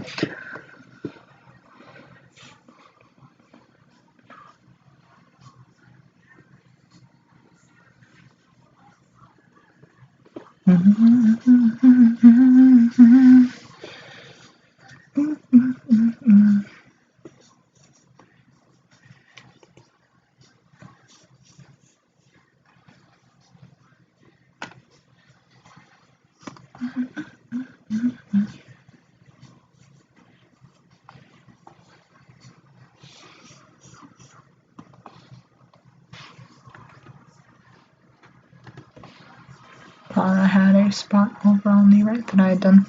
Thought I had a spot over on the right that I had done.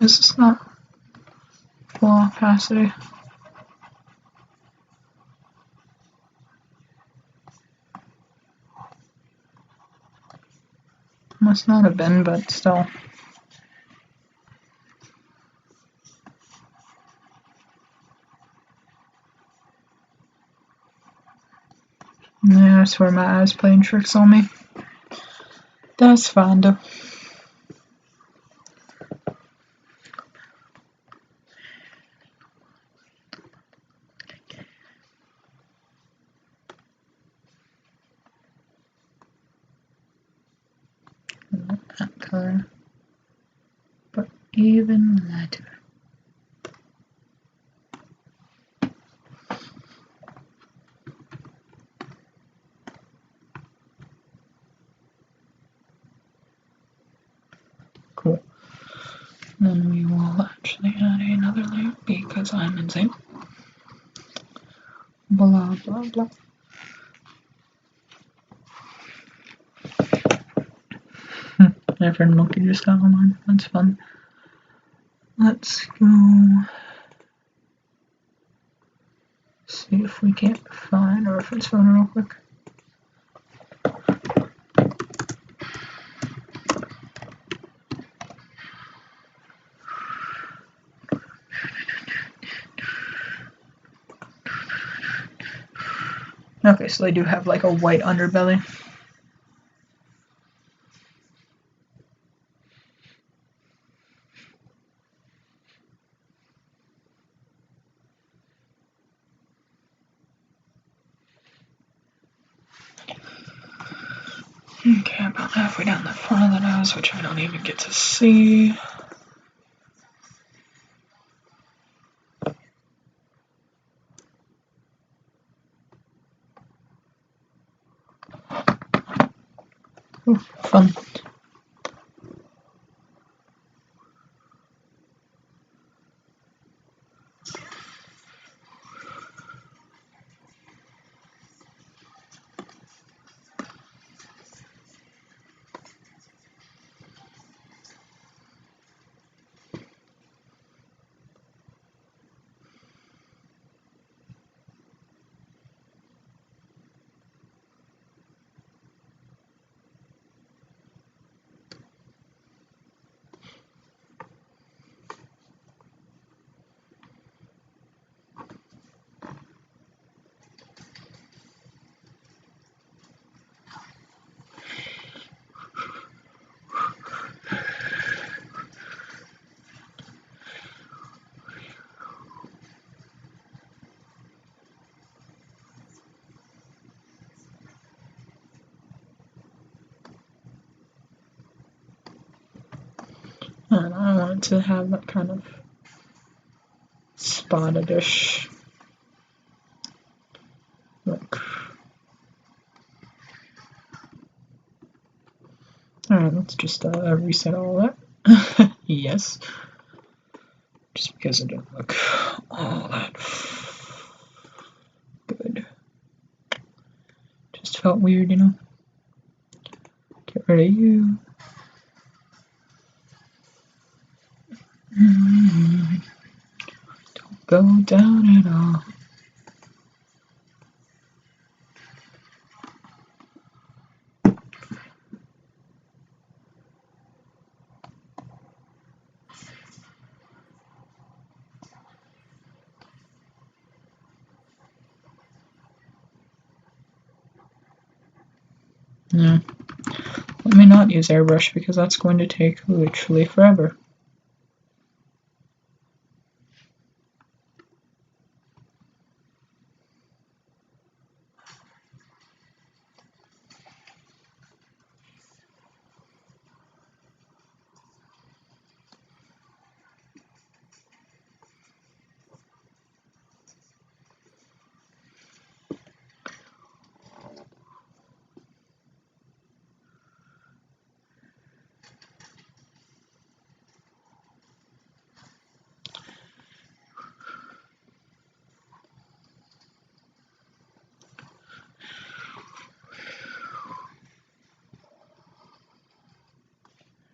Is this not full opacity? Must not have been, but still. Yeah, I swear my eye's playing tricks on me. That's fine though. That color. But Even letter. Cool. Then we will actually add another layer because I'm insane. Blah blah blah. My friend Monkey just got online. That's fun. Let's go see if we can't find a reference photo real quick. Okay, so they do have like a white underbelly. Okay, about halfway down the front of the nose, which I don't even get to see. Ooh, fun. And I want to have that kind of spotted-ish look. Alright, let's just reset all that. Yes. Just because it didn't look all that good. Just felt weird, you know? Get rid of you. Don't go down at all. Yeah. Let me not use airbrush because that's going to take literally forever.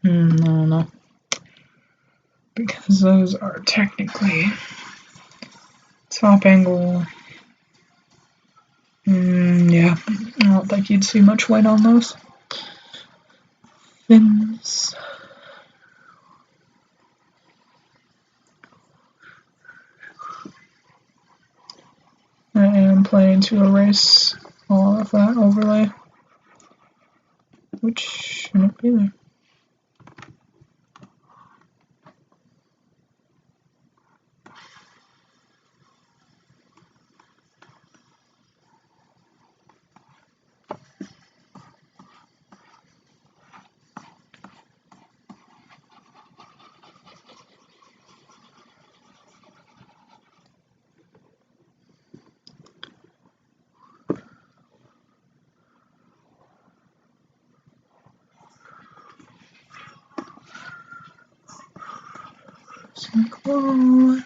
No. Because those are technically top angle. Yeah, I don't think you'd see much white on those. Fins. I am planning to erase all of that overlay, which shouldn't be there. It's like war.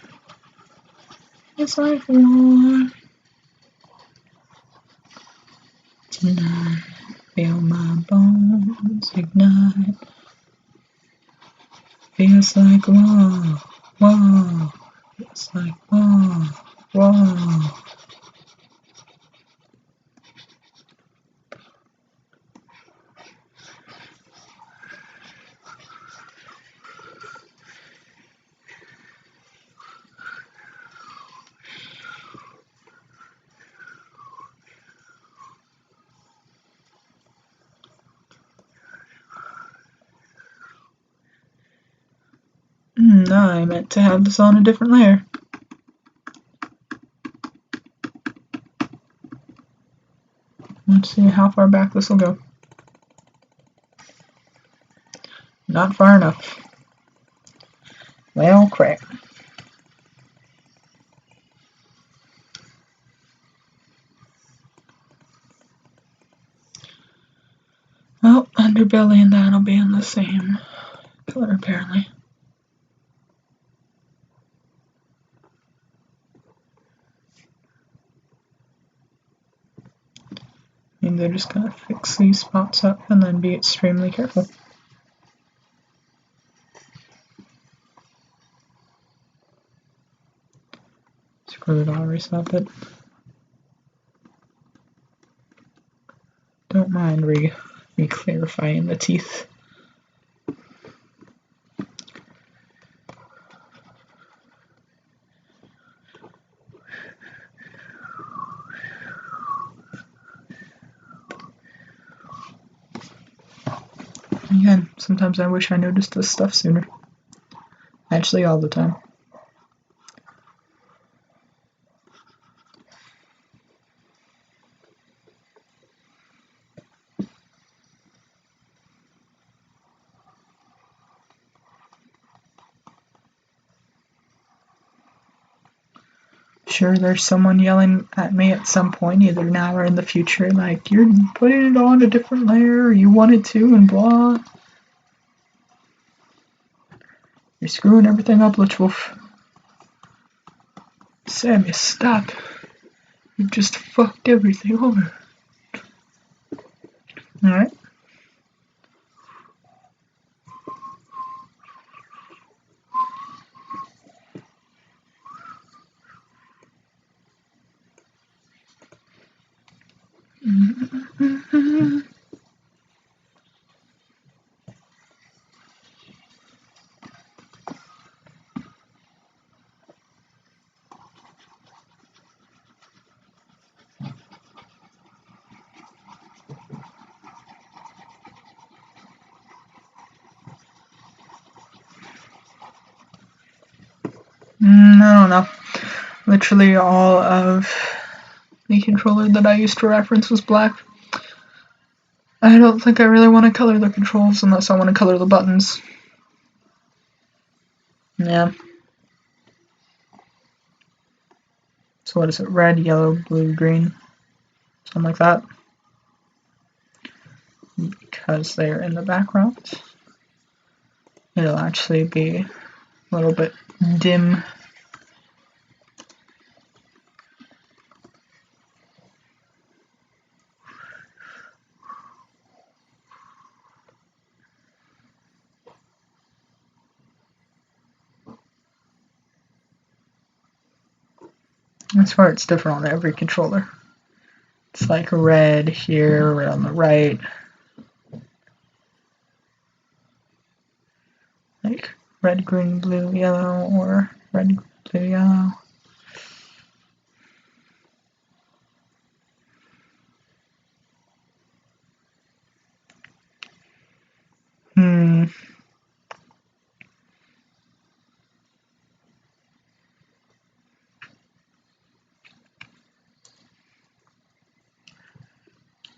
It's like war. Tonight, feel my bones ignite. Feels like war, war. Feels like war, war. No, I meant to have this on a different layer. Let's see how far back this will go. Not far enough. Well, crap. Well, underbelly and that'll be in the same color apparently. And they're just gonna fix these spots up and then be extremely careful. Screw it, I'll reset it. Don't mind re-clarifying the teeth. Again, sometimes I wish I noticed this stuff sooner. Actually, all the time. Sure, there's someone yelling at me at some point, either now or in the future, like, you're putting it on a different layer, or you wanted to, and blah. You're screwing everything up, Lichwolf. Sammy, stop. You've just fucked everything over. Alright. I don't know. Literally all of the controller that I used to reference was black. I don't think I really want to color the controls unless I want to color the buttons. Yeah. So what is it? Red, yellow, blue, green? Something like that. Because they're in the background, it'll actually be a little bit dim. I swear it's different on every controller. It's like red here, red on the right. Like red, green, blue, yellow, or red, blue, yellow.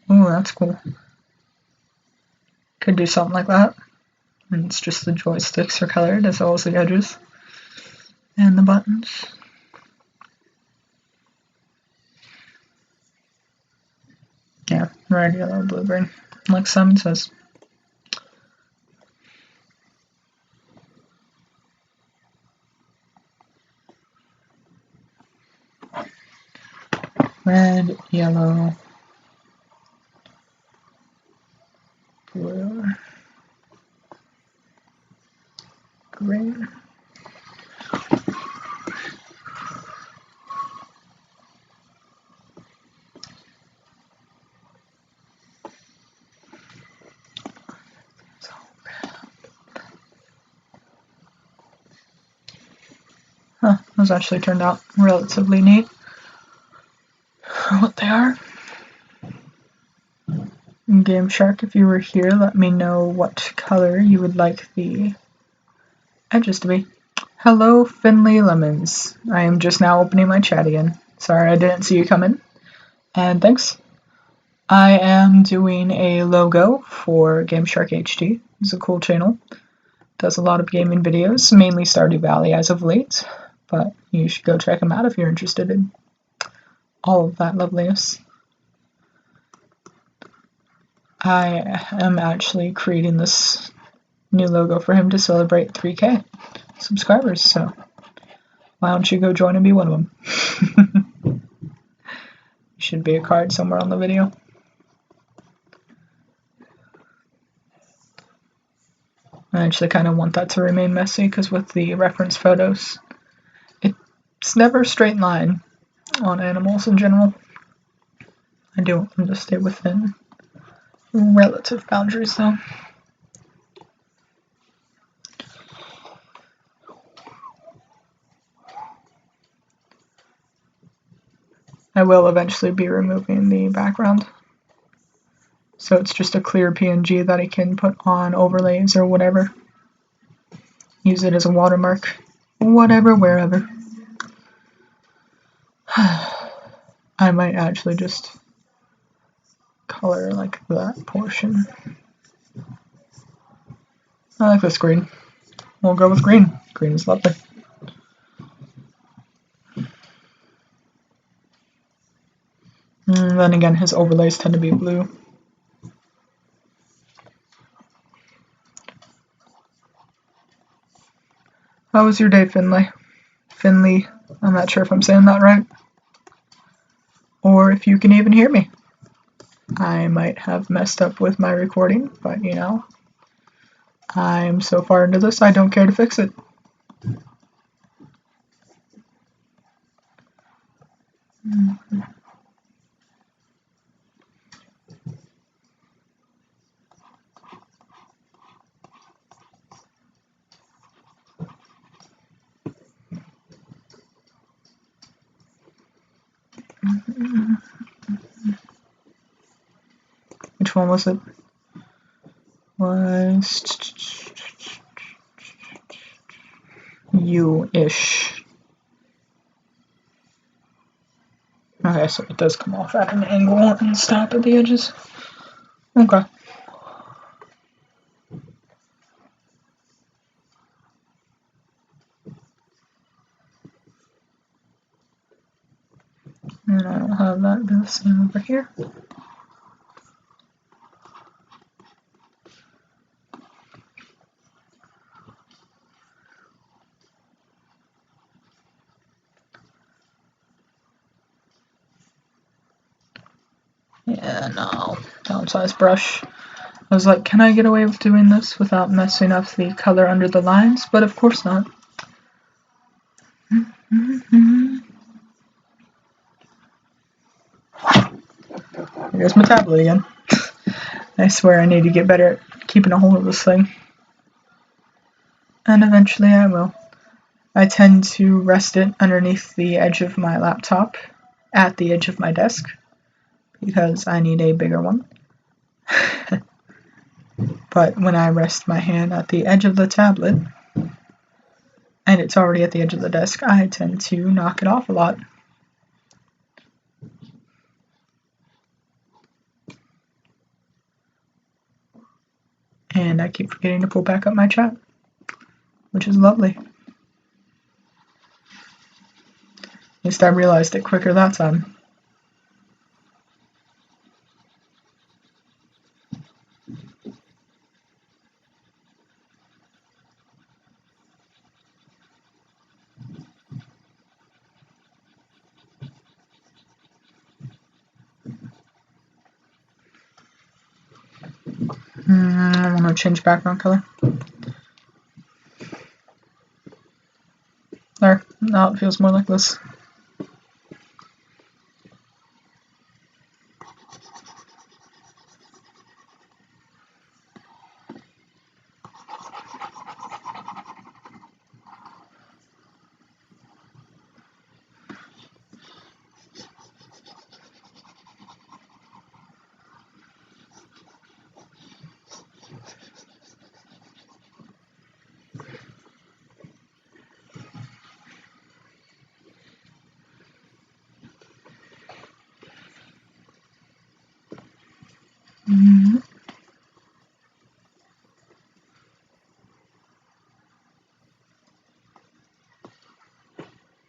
Oh, that's cool. Could do something like that. And it's just the joysticks are colored as well as the edges and the buttons. Yeah, red, yellow, blue, green, like Simon says. red, yellow, blue, green. Huh, those actually turned out relatively neat for what they are. GameShark, if you were here, let me know what color you would like the edges to be. Hello, Finley Lemons. I am just now opening my chat again. Sorry I didn't see you come in. And thanks. I am doing a logo for GameSharkHD. It's a cool channel. Does a lot of gaming videos, mainly Stardew Valley as of late. But you should go check him out if you're interested in all of that loveliness. I am actually creating this new logo for him to celebrate 3K subscribers, so why don't you go join and be one of them? Should be a card somewhere on the video. I actually kind of want that to remain messy because with the reference photos, it's never a straight line on animals in general. I do want them to stay within relative boundaries though. I will eventually be removing the background. So it's just a clear PNG that I can put on overlays or whatever. Use it as a watermark. Whatever, wherever. I might actually just color like that portion. I like this green. We'll go with green. Green is lovely. And then again, his overlays tend to be blue. How was your day, Finley? Finley, I'm not sure if I'm saying that right. Or if you can even hear me. I might have messed up with my recording, but you know, I'm so far into this, I don't care to fix it. Which one was it? Was you-ish. Okay, so it does come off at an angle and stop at the edges. Okay. And I will have that be the same over here. Yeah, no. Downsized brush. I was like, can I get away with doing this without messing up the color under the lines? But of course not. Here's my tablet again. I swear I need to get better at keeping a hold of this thing. And eventually I will. I tend to rest it underneath the edge of my laptop at the edge of my desk because I need a bigger one. But when I rest my hand at the edge of the tablet, and it's already at the edge of the desk, I tend to knock it off a lot. And I keep forgetting to pull back up my chat, which is lovely. At least I realized it quicker that time. I want to change background color. There, now it feels more like this.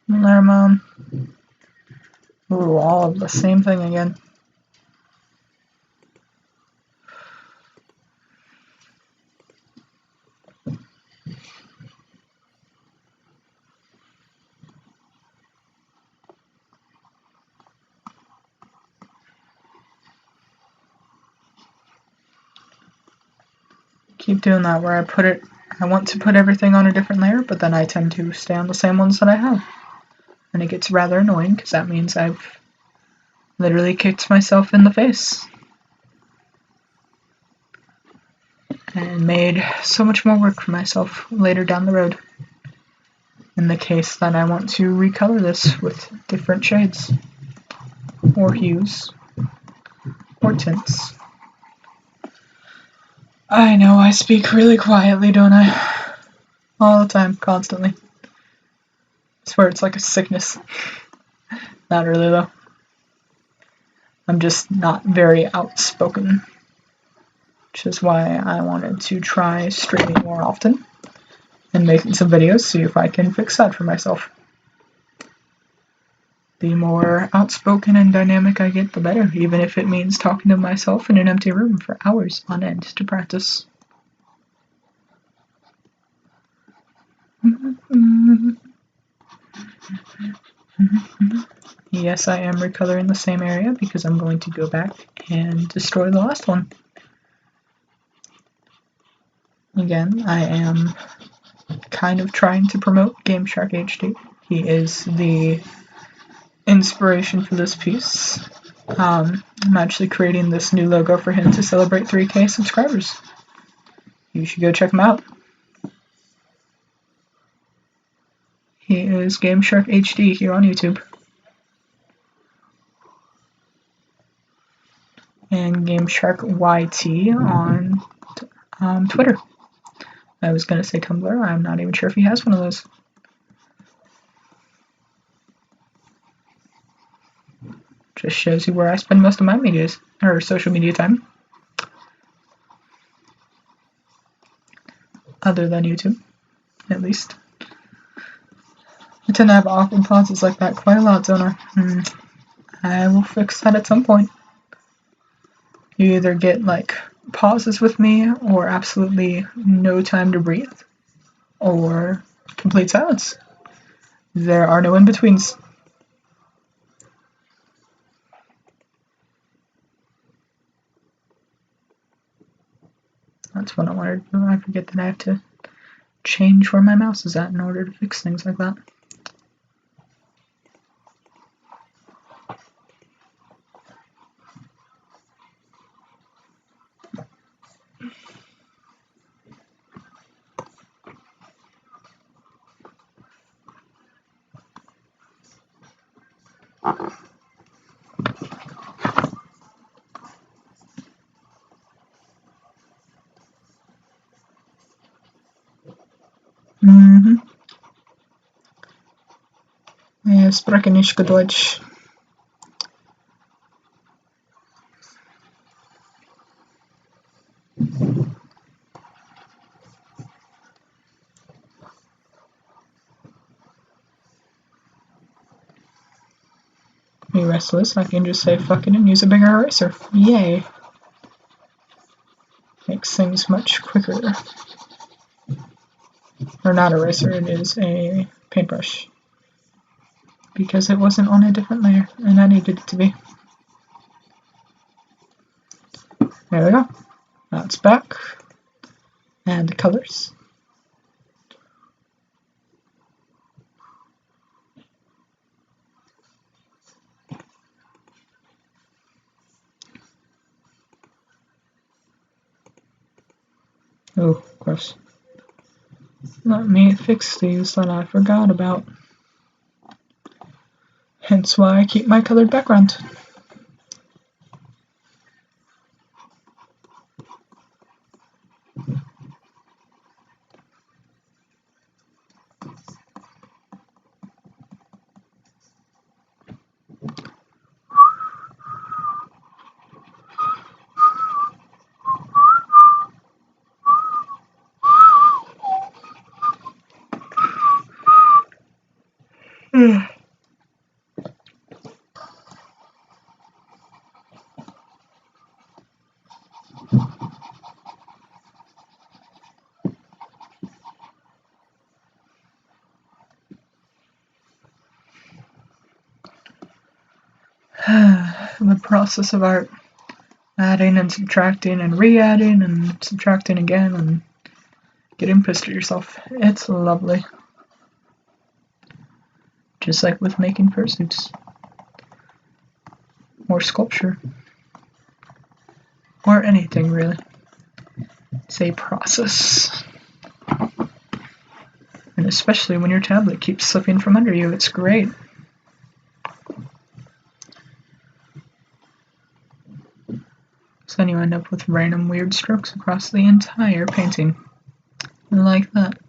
There, Mom. Ooh, all of the same thing again. Keep doing that where I want to put everything on a different layer, but then I tend to stay on the same ones that I have. And it gets rather annoying because that means I've literally kicked myself in the face. And made so much more work for myself later down the road. In the case that I want to recolor this with different shades, or hues, or tints. I know I speak really quietly, don't I? All the time, constantly. I swear it's like a sickness. Not really, though. I'm just not very outspoken, which is why I wanted to try streaming more often and making some videos, see if I can fix that for myself. The more outspoken and dynamic I get, the better, even if it means talking to myself in an empty room for hours on end to practice. Yes, I am recoloring the same area because I'm going to go back and destroy the last one. Again, I am kind of trying to promote GameSharkHD. He is the inspiration for this piece. I'm actually creating this new logo for him to celebrate 3K subscribers. You should go check him out. He is GameSharkHD here on YouTube. And GameSharkYT on Twitter. I was going to say Tumblr. I'm not even sure if he has one of those. Just shows you where I spend most of my social media time. Other than YouTube, at least. I tend to have awkward pauses like that quite a lot, don't I? I will fix that at some point. You either get like pauses with me or absolutely no time to breathe or complete silence. There are no in-betweens. That's what I wanted to do. I forget that I have to change where my mouse is at in order to fix things like that. Ich spreche nicht Deutsch. Are you restless? I can just say fucking and use a bigger eraser. Yay. Makes things much quicker. Or not eraser, it is a paintbrush. Because it wasn't on a different layer, and I needed it to be. There we go. dots back and the colors. Oh, of course. Let me fix these that I forgot about. Hence why I keep my colored background. The process of art, adding and subtracting and re-adding and subtracting again and getting pissed at yourself. It's lovely. Just like with making fursuits. Or sculpture. Or anything, really. It's a process. And especially when your tablet keeps slipping from under you, it's great. So then you end up with random weird strokes across the entire painting. Like that.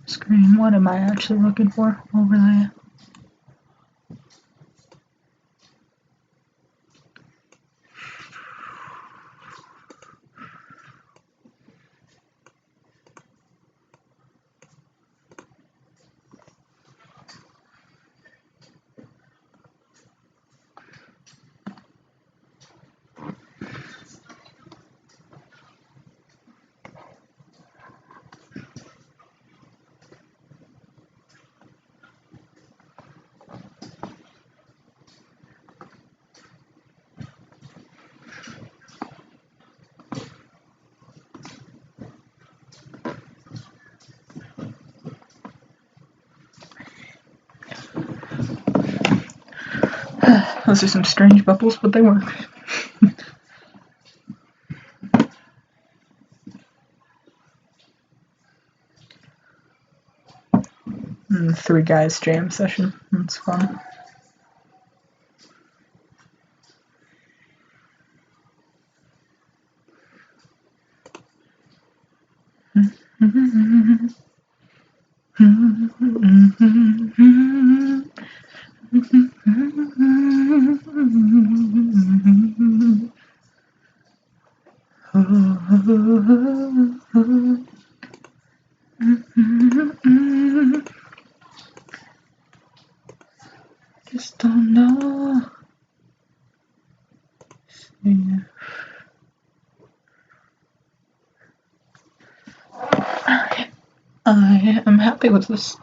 Screen, what am I actually looking for? Overlay. Those are some strange bubbles, but they work. Three guys jam session. That's fun. Just don't know. Yeah. Okay. I am happy with this.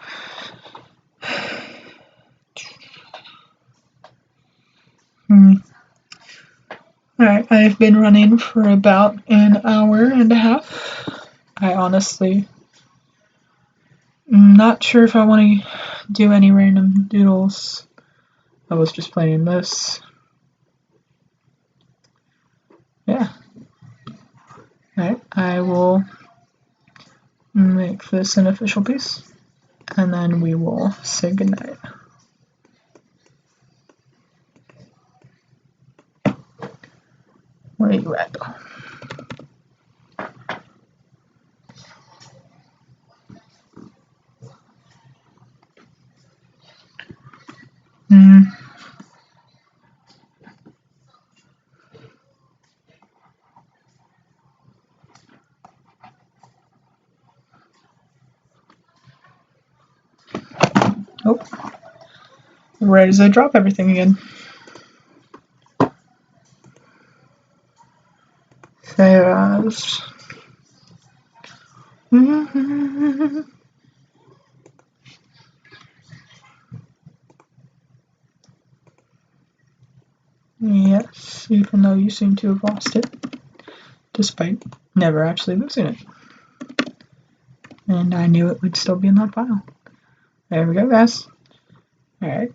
Alright, I've been running for about an hour and a half. I honestly am not sure if I want to do any random doodles. I was just playing this. Yeah. Alright, I will make this an official piece, and then we will say goodnight. Where are you at? Oh, right as I drop everything again. There's... Yes, even though you seem to have lost it, despite never actually losing it. And I knew it would still be in that pile. There we go, guys. Alright.